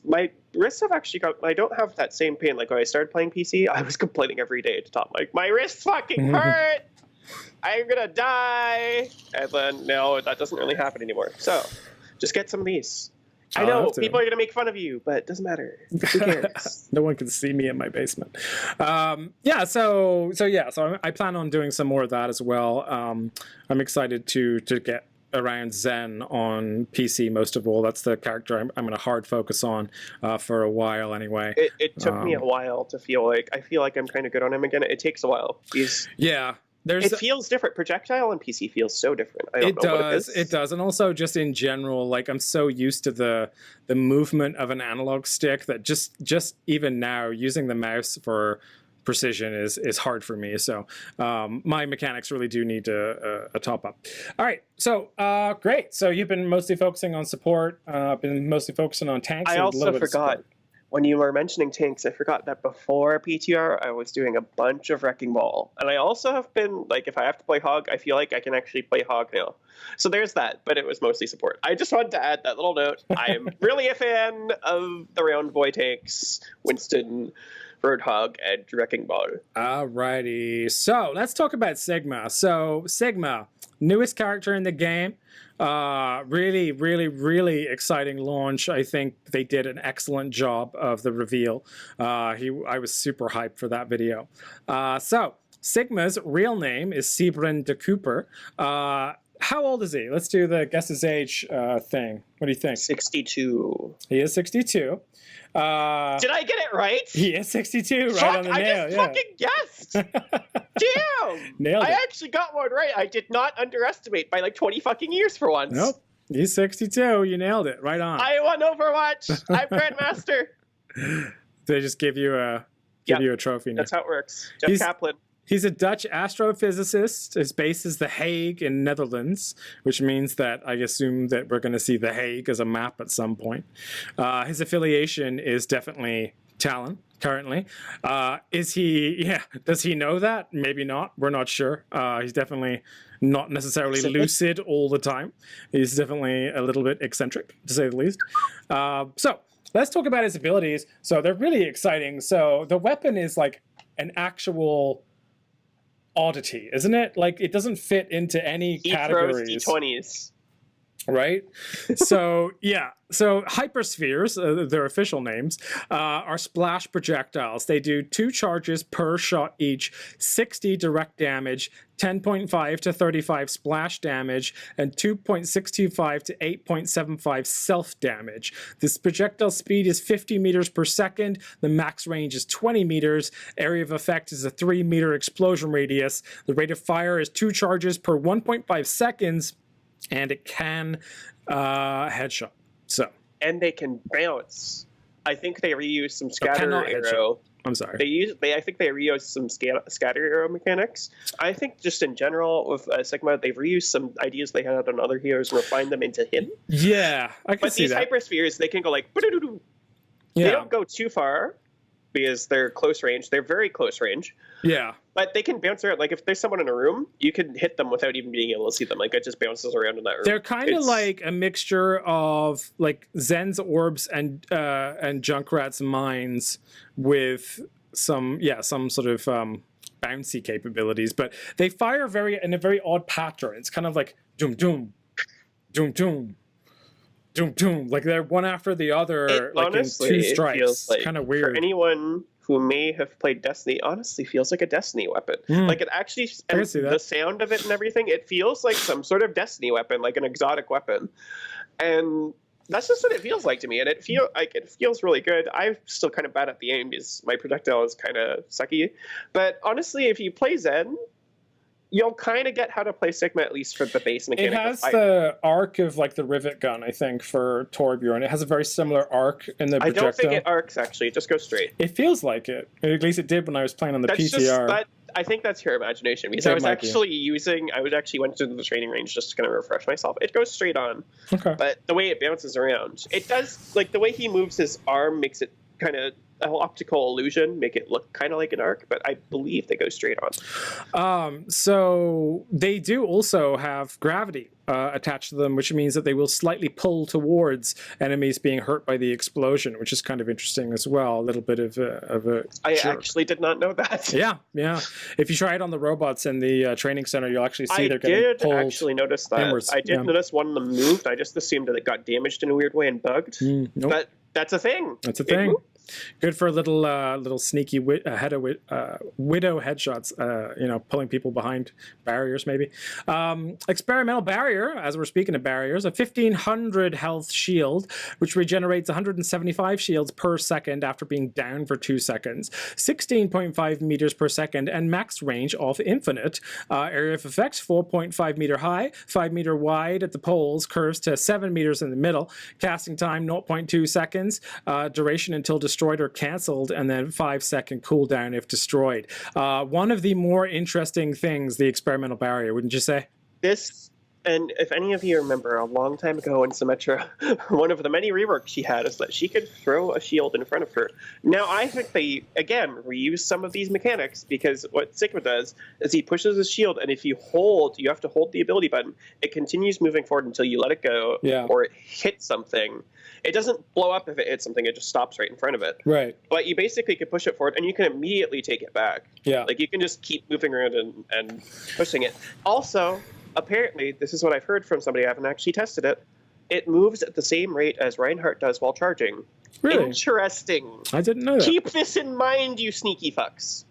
my wrists have actually I don't have that same pain. Like when I started playing PC, I was complaining every day to Tom, like, my wrists fucking hurt. I'm gonna die. And then now that doesn't really happen anymore. So just get some of these. I know people are going to make fun of you, but it doesn't matter. Who cares? No one can see me in my basement. So I plan on doing some more of that as well. I'm excited to get around Zen on PC most of all. That's the character I'm going to hard focus on for a while anyway. It took me a while to feel like I'm kind of good on him again. It takes a while. It feels different. Projectile and PC feels so different. I don't know what it is. It does. And also just in general, like, I'm so used to the movement of an analog stick that just even now using the mouse for precision is hard for me. So my mechanics really do need a top up. All right. So great. So you've been mostly focusing on support, been mostly focusing on tanks. I also forgot. When you were mentioning tanks, I forgot that before PTR, I was doing a bunch of Wrecking Ball. And I also have been, like, if I have to play Hog, I feel like I can actually play Hog now. So there's that, but it was mostly support. I just wanted to add that little note. I'm really a fan of the Round Boy tanks, Winston, Roadhog, and Wrecking Ball. Alrighty. So let's talk about Sigma. So Sigma, newest character in the game. Really, really, really exciting launch. I think they did an excellent job of the reveal. I was super hyped for that video. So Sigma's real name is Sebrin de Cooper. How old is he? Let's do the guess his age thing. What do you think? 62. He is 62. Did I get it right? He is 62, right on the nail. I just fucking guessed. Damn. Nailed it. I actually got one right. I did not underestimate by like 20 fucking years for once. Nope. He's 62. You nailed it. Right on. I won Overwatch. I'm Grandmaster. They just give you a trophy now. That's how it works. Jeff Kaplan. He's a Dutch astrophysicist. His base is The Hague in Netherlands, which means that I assume that we're going to see The Hague as a map at some point. His affiliation is definitely Talon currently. Does he know that? Maybe not. We're not sure. He's definitely not necessarily lucid all the time. He's definitely a little bit eccentric, to say the least. So let's talk about his abilities. So they're really exciting. So the weapon is like an actual oddity, isn't it? Like, it doesn't fit into any categories. He throws D20s. Right? So hyperspheres, their official names, are splash projectiles. They do 2 charges per shot each, 60 direct damage, 10.5 to 35 splash damage, and 2.625 to 8.75 self damage. This projectile speed is 50 meters per second. The max range is 20 meters. Area of effect is a 3 meter explosion radius. The rate of fire is 2 charges per 1.5 seconds. And it can headshot. And they can bounce. I think they reuse some scatter arrow. I'm sorry. I think they reuse some scatter arrow mechanics. I think just in general with Sigma, they've reused some ideas they had on other heroes and refined them into him. Yeah, I can see that. But these hyperspheres, they can go like, they don't go too far because they're close range. They're very close range. Yeah. But they can bounce around. Like, if there's someone in a room, you can hit them without even being able to see them. Like, it just bounces around in that room. They're kind of like a mixture of, like, Zen's orbs and Junkrat's mines with some sort of bouncy capabilities. But they fire in a very odd pattern. It's kind of like doom, doom, doom, doom. Doom, doom. Like, they're one after the other, like, honestly, in 2 strikes. It feels like, kind of weird. For anyone who may have played Destiny, honestly feels like a Destiny weapon. Like, it actually, and the sound of it and everything, it feels like some sort of Destiny weapon, like an exotic weapon. And that's just what it feels like to me. And it feels really good. I'm still kind of bad at the aim because my projectile is kind of sucky. But honestly, if you play Zen, you'll kind of get how to play Sigma, at least for the base mechanic. It has the arc of, like, the rivet gun, I think, for Torbjorn. It has a very similar arc in the projectile. I don't think it arcs, actually. It just goes straight. It feels like it. At least it did when I was playing on the PTR. I think that's your imagination, because I actually went to the training range just to kind of refresh myself. It goes straight on. Okay. But the way it bounces around, it does, like, the way he moves his arm makes it kind of optical illusion, make it look kind of like an arc, but I believe they go straight on. So they do also have gravity attached to them, which means that they will slightly pull towards enemies being hurt by the explosion, which is kind of interesting as well. A little bit of a I actually did not know that. Yeah. If you try it on the robots in the training center, you'll actually see they're getting pulled. I did actually notice that. Inwards. I did notice one of them moved. I just assumed that it got damaged in a weird way and bugged. Nope. But that's a thing. That's a thing. Good for little sneaky widow headshots. Pulling people behind barriers maybe. Experimental barrier, as we're speaking of barriers, a 1500 health shield, which regenerates 175 shields per second after being down for 2 seconds. 16.5 meters per second and max range of infinite. Area of effects 4.5 meter high, 5 meter wide at the poles, curves to 7 meters in the middle. Casting time 0.2 seconds. Duration until destroyed or cancelled, and then 5-second cooldown if destroyed. One of the more interesting things, the experimental barrier, wouldn't you say? This, and if any of you remember a long time ago in Symmetra, one of the many reworks she had is that she could throw a shield in front of her. Now, I think they, again, reuse some of these mechanics, because what Sigma does is he pushes a shield, and if you have to hold the ability button, it continues moving forward until you let it go, or it hits something. It doesn't blow up if it hits something, it just stops right in front of it. Right. But you basically can push it forward, and you can immediately take it back. Yeah. Like, you can just keep moving around and pushing it. Also, apparently, this is what I've heard from somebody, I haven't actually tested it, it moves at the same rate as Reinhardt does while charging. Really? Interesting. I didn't know that. Keep this in mind, you sneaky fucks.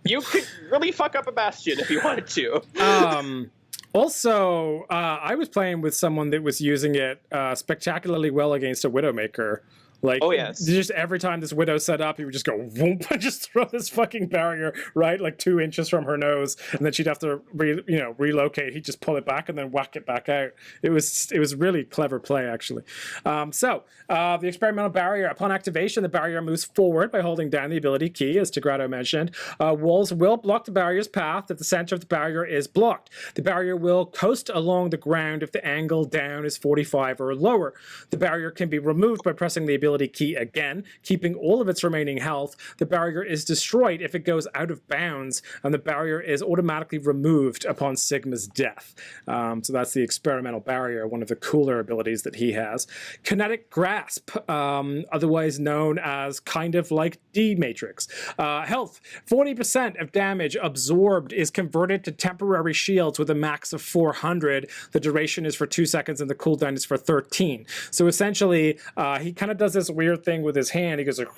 You could really fuck up a Bastion if you wanted to. Also, I was playing with someone that was using it spectacularly well against a Widowmaker. Like, oh, yes. Just every time this Widow set up, he would just go, whoop, and just throw this fucking barrier right, like 2 inches from her nose, and then she'd have to, relocate. He'd just pull it back and then whack it back out. It was really clever play, actually. The experimental barrier, upon activation, the barrier moves forward by holding down the ability key, as Tigrato mentioned. Walls will block the barrier's path if the center of the barrier is blocked. The barrier will coast along the ground if the angle down is 45 or lower. The barrier can be removed by pressing the ability key again, keeping all of its remaining health. The barrier is destroyed if it goes out of bounds, and the barrier is automatically removed upon Sigma's death. So that's the experimental barrier, one of the cooler abilities that he has. Kinetic Grasp, otherwise known as kind of like D-Matrix. Health, 40% of damage absorbed is converted to temporary shields with a max of 400. The duration is for 2 seconds and the cooldown is for 13. So essentially, he kind of does this weird thing with his hand. He goes like,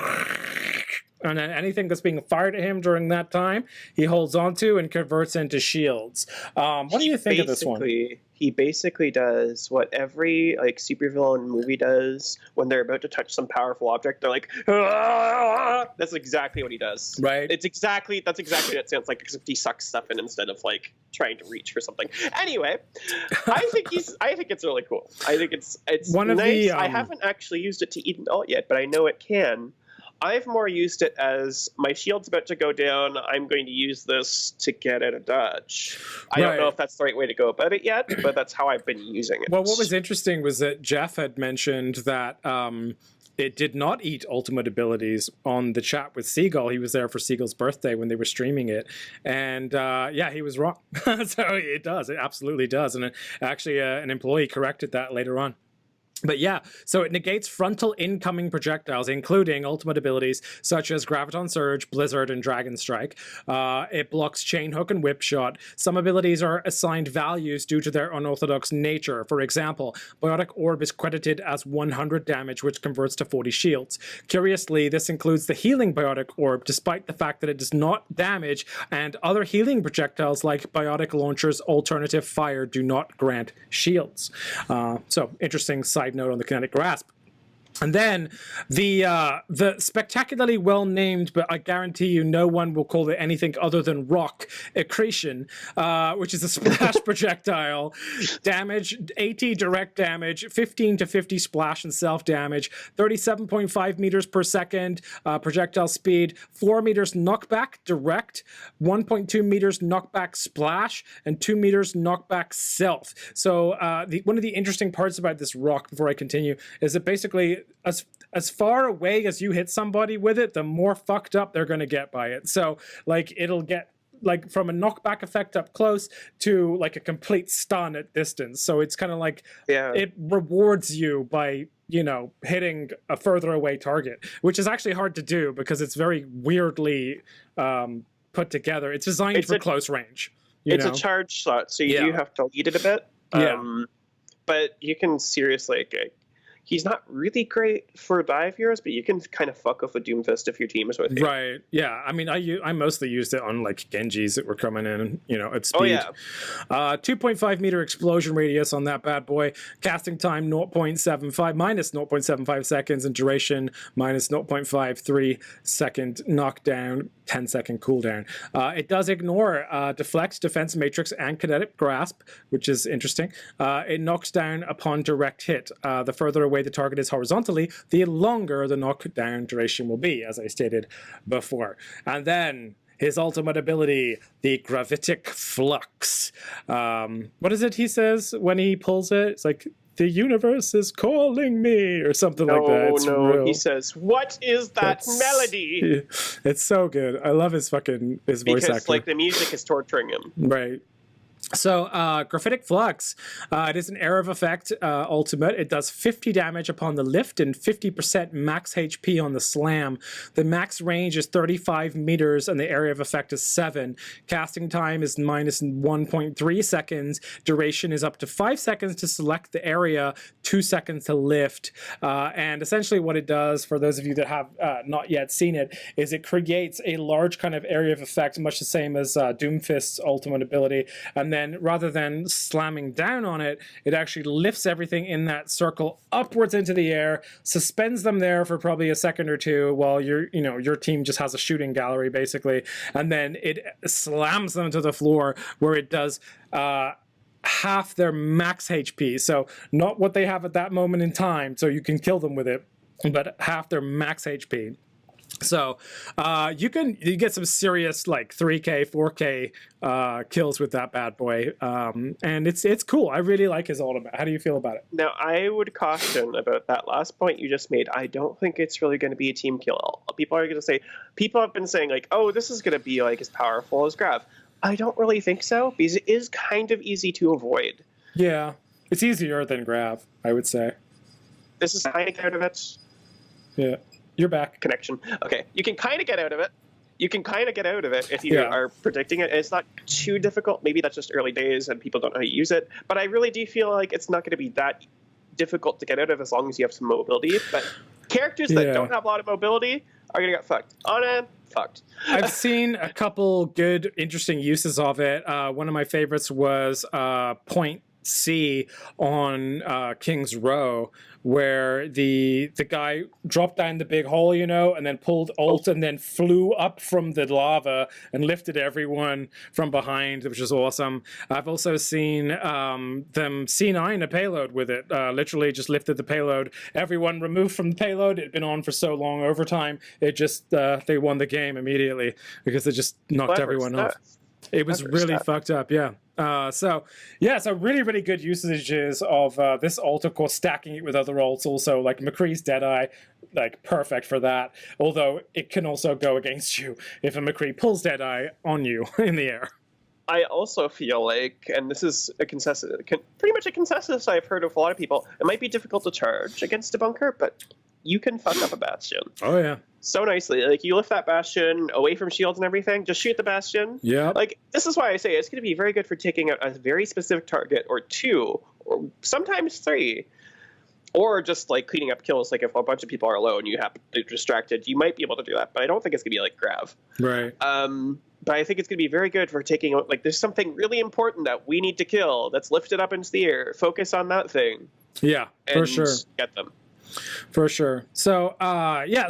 and then anything that's being fired at him during that time, he holds onto and converts into shields. What do you think of this one? He basically does what every supervillain movie does when they're about to touch some powerful object. They're like, ah! That's exactly what he does. Right. That's exactly what it sounds like, except he sucks stuff in instead of trying to reach for something. Anyway, I think it's really cool. I think it's one of nice. the. I haven't actually used it to Eden Alt yet, but I know it can. I've more used it as my shield's about to go down. I'm going to use this to get at a dodge. I don't know if that's the right way to go about it yet, but that's how I've been using it. Well, what was interesting was that Jeff had mentioned that it did not eat ultimate abilities on the chat with Seagull. He was there for Seagull's birthday when they were streaming it. And he was wrong. So it does. It absolutely does. And actually, an employee corrected that later on. But yeah, so it negates frontal incoming projectiles, including ultimate abilities such as Graviton Surge, Blizzard, and Dragon Strike. It blocks Chain Hook and Whip Shot. Some abilities are assigned values due to their unorthodox nature. For example, Biotic Orb is credited as 100 damage, which converts to 40 shields. Curiously, this includes the Healing Biotic Orb, despite the fact that it does not damage, and other healing projectiles like Biotic Launcher's Alternative Fire do not grant shields. So, interesting side note on the Kinetic Grasp. And then the spectacularly well-named, but I guarantee you no one will call it anything other than rock, Accretion, which is a splash projectile. Damage, 80 direct damage, 15 to 50 splash and self-damage, 37.5 meters per second, projectile speed, 4 meters knockback direct, 1.2 meters knockback splash, and 2 meters knockback self. So one of the interesting parts about this rock, before I continue, is that basically as far away as you hit somebody with it, the more fucked up they're going to get by it. So like it'll get like from a knockback effect up close to like a complete stun at distance. So it's kind of like it rewards you by, you know, hitting a further away target, which is actually hard to do because it's very weirdly put together. It's designed for close range. It's a charge shot, so you do have to lead it a bit. But you can seriously, he's not really great for dive heroes, but you can kind of fuck off a Doomfist if your team is with you. Right. Yeah. I mean, I mostly used it on like Genjis that were coming in, you know, at speed. 2.5 meter explosion radius on that bad boy. Casting time 0.75 minus 0.75 seconds, and duration minus 0.53 second knockdown, 10-second cooldown. It does ignore deflect, defense matrix, and kinetic grasp, which is interesting. It knocks down upon direct hit. The further away the target is horizontally, the longer the knockdown duration will be, as I stated before. And then his ultimate ability, the gravitic flux. What is it he says when he pulls it? It's like, the universe is calling me, or something like that. It's real. He says, what is that melody? It's so good. I love his voice acting. Because like the music is torturing him. Right. So, Graphitic Flux, it is an Era of Effect ultimate. It does 50 damage upon the lift and 50% max HP on the slam. The max range is 35 meters and the area of effect is 7. Casting time is minus 1.3 seconds. Duration is up to 5 seconds to select the area, 2 seconds to lift. And essentially what it does, for those of you that have not yet seen it, is it creates a large kind of area of effect, much the same as Doomfist's ultimate ability. And then rather than slamming down on it, it actually lifts everything in that circle upwards into the air, suspends them there for probably a second or two while your team just has a shooting gallery basically, and then it slams them to the floor where it does half their max HP. So not what they have at that moment in time, so you can kill them with it, but half their max HP. So you get some serious like 3K, 4K kills with that bad boy, and it's cool. I really like his ultimate. How do you feel about it? Now, I would caution about that last point you just made. I don't think it's really going to be a team kill. People have been saying like, oh, this is going to be like as powerful as Grav. I don't really think so, because it is kind of easy to avoid. Yeah, it's easier than Grav, I would say. This is kind of out of it. Yeah. You're back. Connection. Okay. You can kind of get out of it. If you are predicting it. It's not too difficult. Maybe that's just early days and people don't know how to use it. But I really do feel like it's not going to be that difficult to get out of as long as you have some mobility. But characters that don't have a lot of mobility are going to get fucked. Fucked. I've seen a couple good, interesting uses of it. One of my favorites was Point C on King's Row, where the guy dropped down the big hole, and then pulled ult and then flew up from the lava and lifted everyone from behind, which is awesome. I've also seen them C9 a payload with it, literally just lifted the payload. Everyone removed from the payload. It had been on for so long overtime, it just they won the game immediately because they just knocked everyone off. It was really fucked up, yeah. So really, really good usages of this ult, of course, stacking it with other ults also, like McCree's Deadeye, like perfect for that. Although it can also go against you if a McCree pulls Deadeye on you in the air. I also feel like, and this is a consensus, pretty much a consensus I've heard of a lot of people, it might be difficult to charge against a bunker, but you can fuck up a bastion. Oh, yeah. So nicely. Like, you lift that bastion away from shields and everything, just shoot the bastion. Yeah. Like, this is why I say it's going to be very good for taking out a very specific target, or two, or sometimes three. Or just, like, cleaning up kills. Like, if a bunch of people are low and they're distracted, you might be able to do that. But I don't think it's going to be, like, Grav. Right. But I think it's going to be very good for taking out, like, there's something really important that we need to kill that's lifted up into the air. Focus on that thing. Yeah, for sure. Get them. For sure. So,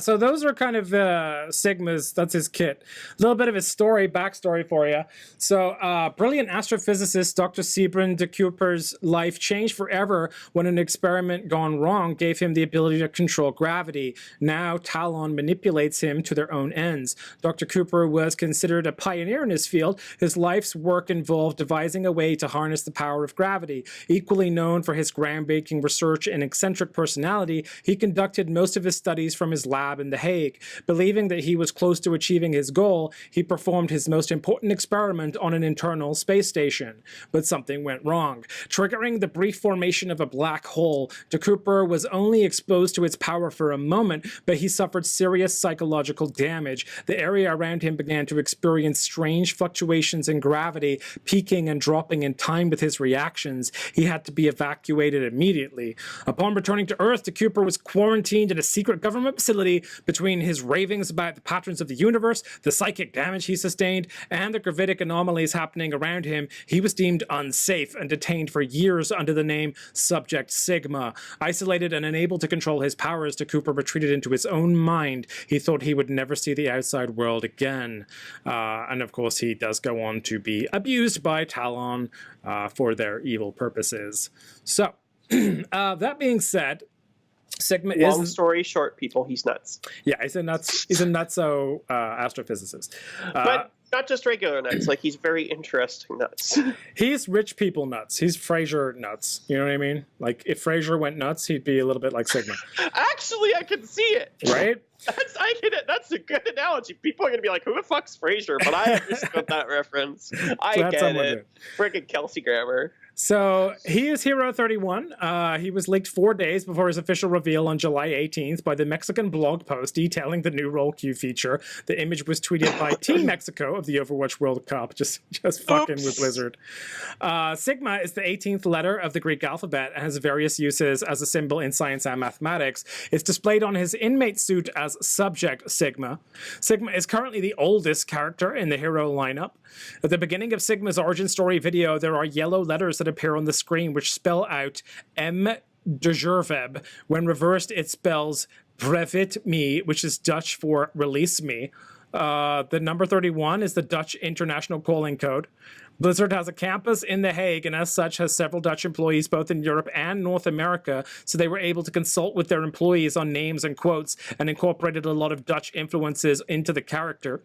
so those are kind of Sigma's, that's his kit. A little bit of his backstory for you. So, brilliant astrophysicist Dr. Sebron de Cooper's life changed forever when an experiment gone wrong gave him the ability to control gravity. Now, Talon manipulates him to their own ends. Dr. Cooper was considered a pioneer in his field. His life's work involved devising a way to harness the power of gravity. Equally known for his groundbreaking research and eccentric personality, he conducted most of his studies from his lab in The Hague. Believing that he was close to achieving his goal, he performed his most important experiment on an internal space station. But something went wrong. Triggering the brief formation of a black hole, De Cooper was only exposed to its power for a moment, but he suffered serious psychological damage. The area around him began to experience strange fluctuations in gravity, peaking and dropping in time with his reactions. He had to be evacuated immediately. Upon returning to Earth, De Cooper was quarantined in a secret government facility. Between his ravings about the patterns of the universe, the psychic damage he sustained, and the gravitic anomalies happening around him, he was deemed unsafe and detained for years under the name Subject Sigma. Isolated and unable to control his powers, De Cooper retreated into his own mind. He thought he would never see the outside world again. And of course, he does go on to be abused by Talon for their evil purposes. So, that being said, Sigma is... Long story short, people, he's nuts. Yeah, he's a nutso astrophysicist. But not just regular nuts, like he's very interesting nuts. He's rich people nuts. He's Frasier nuts. You know what I mean? Like, if Frasier went nuts, he'd be a little bit like Sigma. Actually, I can see it. Right? That's a good analogy. People are going to be like, who the fuck's Frasier? But I understood that reference. I get it. Friggin' Kelsey Grammer. So he is Hero 31. He was leaked 4 days before his official reveal on July 18th by the Mexican blog post detailing the new role queue feature. The image was tweeted by Team Mexico of the Overwatch World Cup, just fucking with Blizzard. Sigma is the 18th letter of the Greek alphabet and has various uses as a symbol in science and mathematics. It's displayed on his inmate suit as Subject Sigma. Sigma is currently the oldest character in the hero lineup. At the beginning of Sigma's origin story video, there are yellow letters that appear on the screen which spell out M. Dejerveb. When reversed, it spells Brevit me, which is Dutch for release me. The number 31 is the Dutch international calling code. Blizzard has a campus in The Hague and as such has several Dutch employees both in Europe and North America, so they were able to consult with their employees on names and quotes and incorporated a lot of Dutch influences into the character.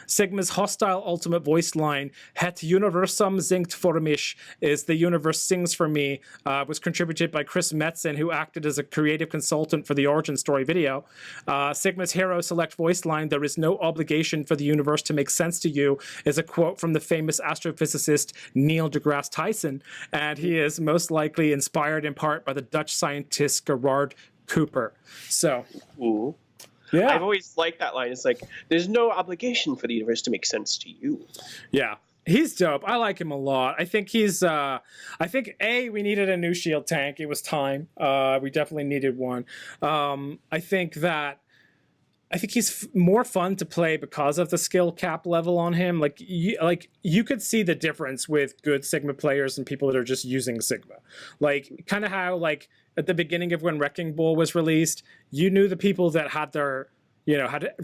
Sigma's hostile ultimate voice line, Het Universum zingt voor mich, is the universe sings for me, was contributed by Chris Metzen, who acted as a creative consultant for the origin story video. Sigma's hero select voice line, there is no obligation for the universe to make sense to you, is a quote from the famous astrophysicist Neil deGrasse Tyson, and he is most likely inspired in part by the Dutch scientist Gerard Cooper. So, ooh. Yeah. I've always liked that line. It's like, there's no obligation for the universe to make sense to you. Yeah. He's dope. I like him a lot. I think he's, I think, we needed a new shield tank. It was time. We definitely needed one. I think he's more fun to play because of the skill cap level on him. Like you could see the difference with good Sigma players and people that are just using Sigma. Like, kind of how, like, at the beginning of when Wrecking Ball was released, you knew the people that had their,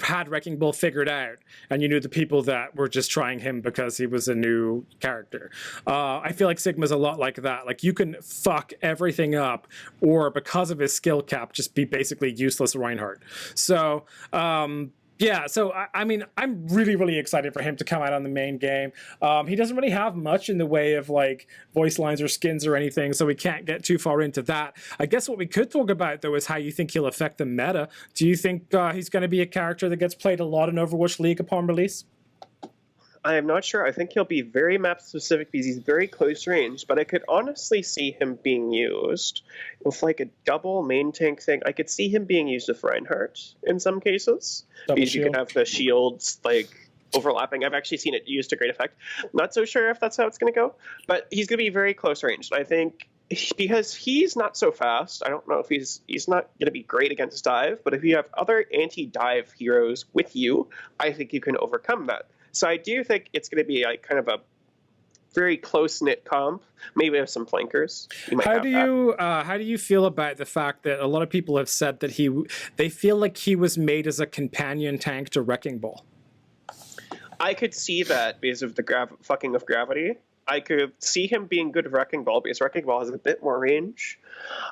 had Wrecking Ball figured out, and you knew the people that were just trying him because he was a new character. I feel like Sigma's a lot like that. Like, you can fuck everything up, or because of his skill cap, just be basically useless Reinhardt. So, yeah, so I mean, I'm really, really excited for him to come out on the main game. He doesn't really have much in the way of like voice lines or skins or anything, so we can't get too far into that. I guess what we could talk about though is how you think he'll affect the meta. Do you think he's going to be a character that gets played a lot in Overwatch League upon release? I am not sure. I think he'll be very map specific because he's very close range, but I could honestly see him being used with like a double main tank thing. I could see him being used with Reinhardt in some cases. Double because shield. You can have the shields like overlapping. I've actually seen it used to great effect. Not so sure if that's how it's going to go, but he's going to be very close range. I think because he's not so fast, I don't know if he's not going to be great against dive, but if you have other anti-dive heroes with you, I think you can overcome that. So I do think it's going to be like kind of a very close-knit comp, maybe with some flankers. How do you feel about the fact that a lot of people have said that they feel like he was made as a companion tank to Wrecking Ball? I could see that because of the fucking of gravity. I could see him being good at Wrecking Ball because Wrecking Ball has a bit more range.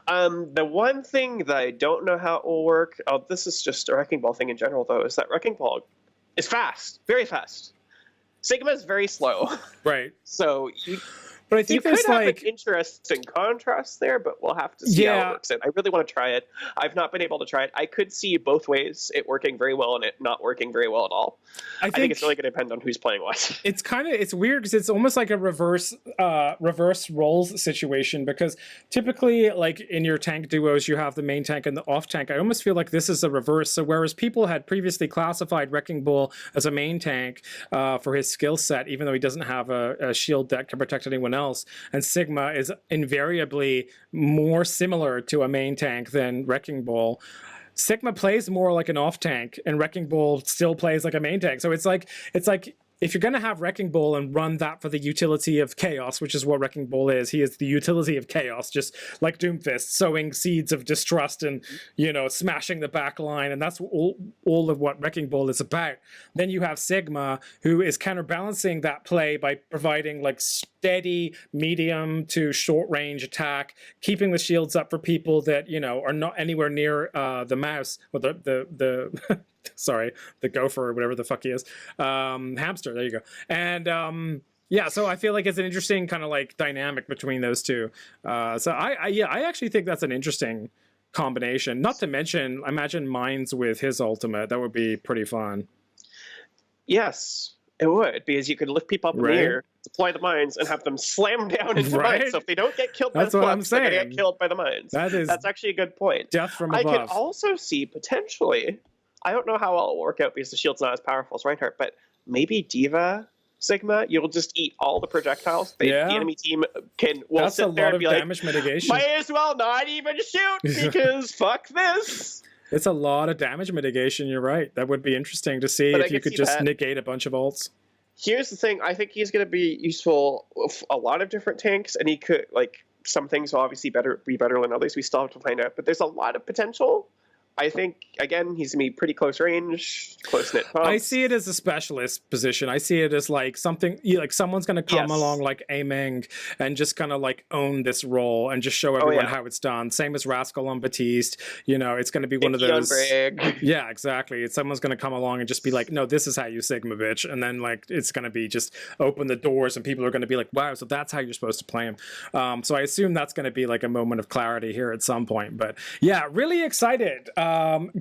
The one thing that I don't know how it will work, this is just a Wrecking Ball thing in general though, is that Wrecking Ball is fast, very fast. Sigma is very slow. Right. So But I think you there's could have like an interesting contrast there, but we'll have to see how Yeah. it works out. I really want to try it. I've not been able to try it. I could see both ways, it working very well and it not working very well at all. I think it's really going to depend on who's playing what. It's weird because it's almost like a reverse roles situation, because typically, like in your tank duos, you have the main tank and the off tank. I almost feel like this is a reverse. So whereas people had previously classified Wrecking Ball as a main tank for his skill set, even though he doesn't have a shield that can protect anyone else, and Sigma is invariably more similar to a main tank than Wrecking Ball. Sigma plays more like an off tank, and Wrecking Ball still plays like a main tank. So it's like if you're going to have Wrecking Ball and run that for the utility of chaos, which is what Wrecking Ball is, he is the utility of chaos, just like Doomfist, sowing seeds of distrust and, smashing the back line. And that's all of what Wrecking Ball is about. Then you have Sigma, who is counterbalancing that play by providing like steady, medium to short range attack, keeping the shields up for people that, are not anywhere near the mouse or the sorry, the gopher or whatever the fuck he is. Hamster, there you go. And yeah, so I feel like it's an interesting kind of like dynamic between those two. So I actually think that's an interesting combination. Not to mention, I imagine Mines with his ultimate. That would be pretty fun. Yes, it would, because you could lift people up in the air, deploy the mines, and have them slam down into the mines. So if they don't get killed by the flux, they're going to get killed by the mines. That's actually a good point. Death from above. I could also see potentially, I don't know how well it will work out because the shield's not as powerful as Reinhardt, but maybe Diva Sigma, you'll just eat all the projectiles. The enemy team will sit there and be like, damage mitigation. Might as well not even shoot because fuck this. It's a lot of damage mitigation, you're right. That would be interesting to see if you could just negate a bunch of ults. Here's the thing, I think he's going to be useful with a lot of different tanks, and he could, like, some things will obviously be better than others. We still have to find out, but there's a lot of potential. I think, again, he's going to be pretty close range, close-knit pumps. I see it as a specialist position. I see it as like something, like someone's going to come along like Ameng and just kind of like own this role and just show everyone how it's done. Same as Rascal on Batiste. It's going to be one of those. Yeah, exactly. Someone's going to come along and just be like, no, this is how you Sigma, bitch. And then like it's going to be just open the doors and people are going to be like, wow, so that's how you're supposed to play him. So I assume that's going to be like a moment of clarity here at some point. But yeah, really excited.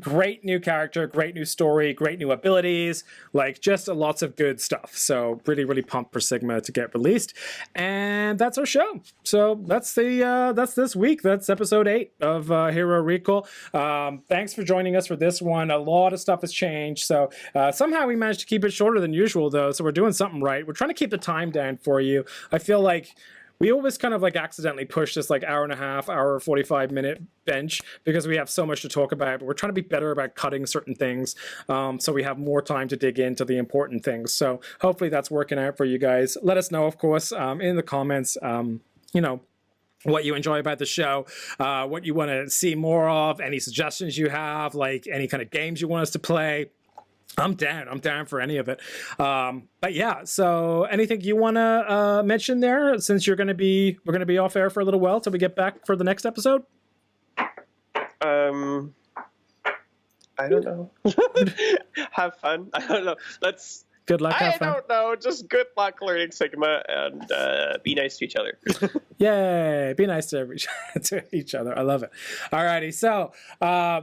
Great new character, great new story, great new abilities, like just lots of good stuff. So really, really pumped for Sigma to get released. And that's our show. So that's this week. That's episode 8 of Hero Recall. Thanks for joining us for this one. A lot of stuff has changed. So somehow we managed to keep it shorter than usual though. So we're doing something right. We're trying to keep the time down for you. I feel like we always kind of like accidentally push this like hour and a half, hour 45-minute bench because we have so much to talk about, but we're trying to be better about cutting certain things so we have more time to dig into the important things. So hopefully that's working out for you guys. Let us know, of course, in the comments, what you enjoy about the show, what you want to see more of, any suggestions you have, like any kind of games you want us to play. I'm down for any of it. But yeah, so anything you want to mention there, since we're going to be off air for a little while till we get back for the next episode? I don't know. Have fun. I don't know. Good luck. I don't know. Just good luck learning Sigma and be nice to each other. Yay! Be nice to each other. I love it. Alrighty, so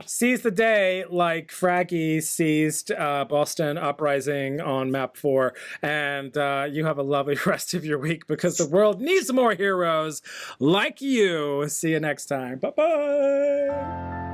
seize the day like Fragi seized Boston Uprising on map 4, and you have a lovely rest of your week because the world needs more heroes like you. See you next time. Bye bye.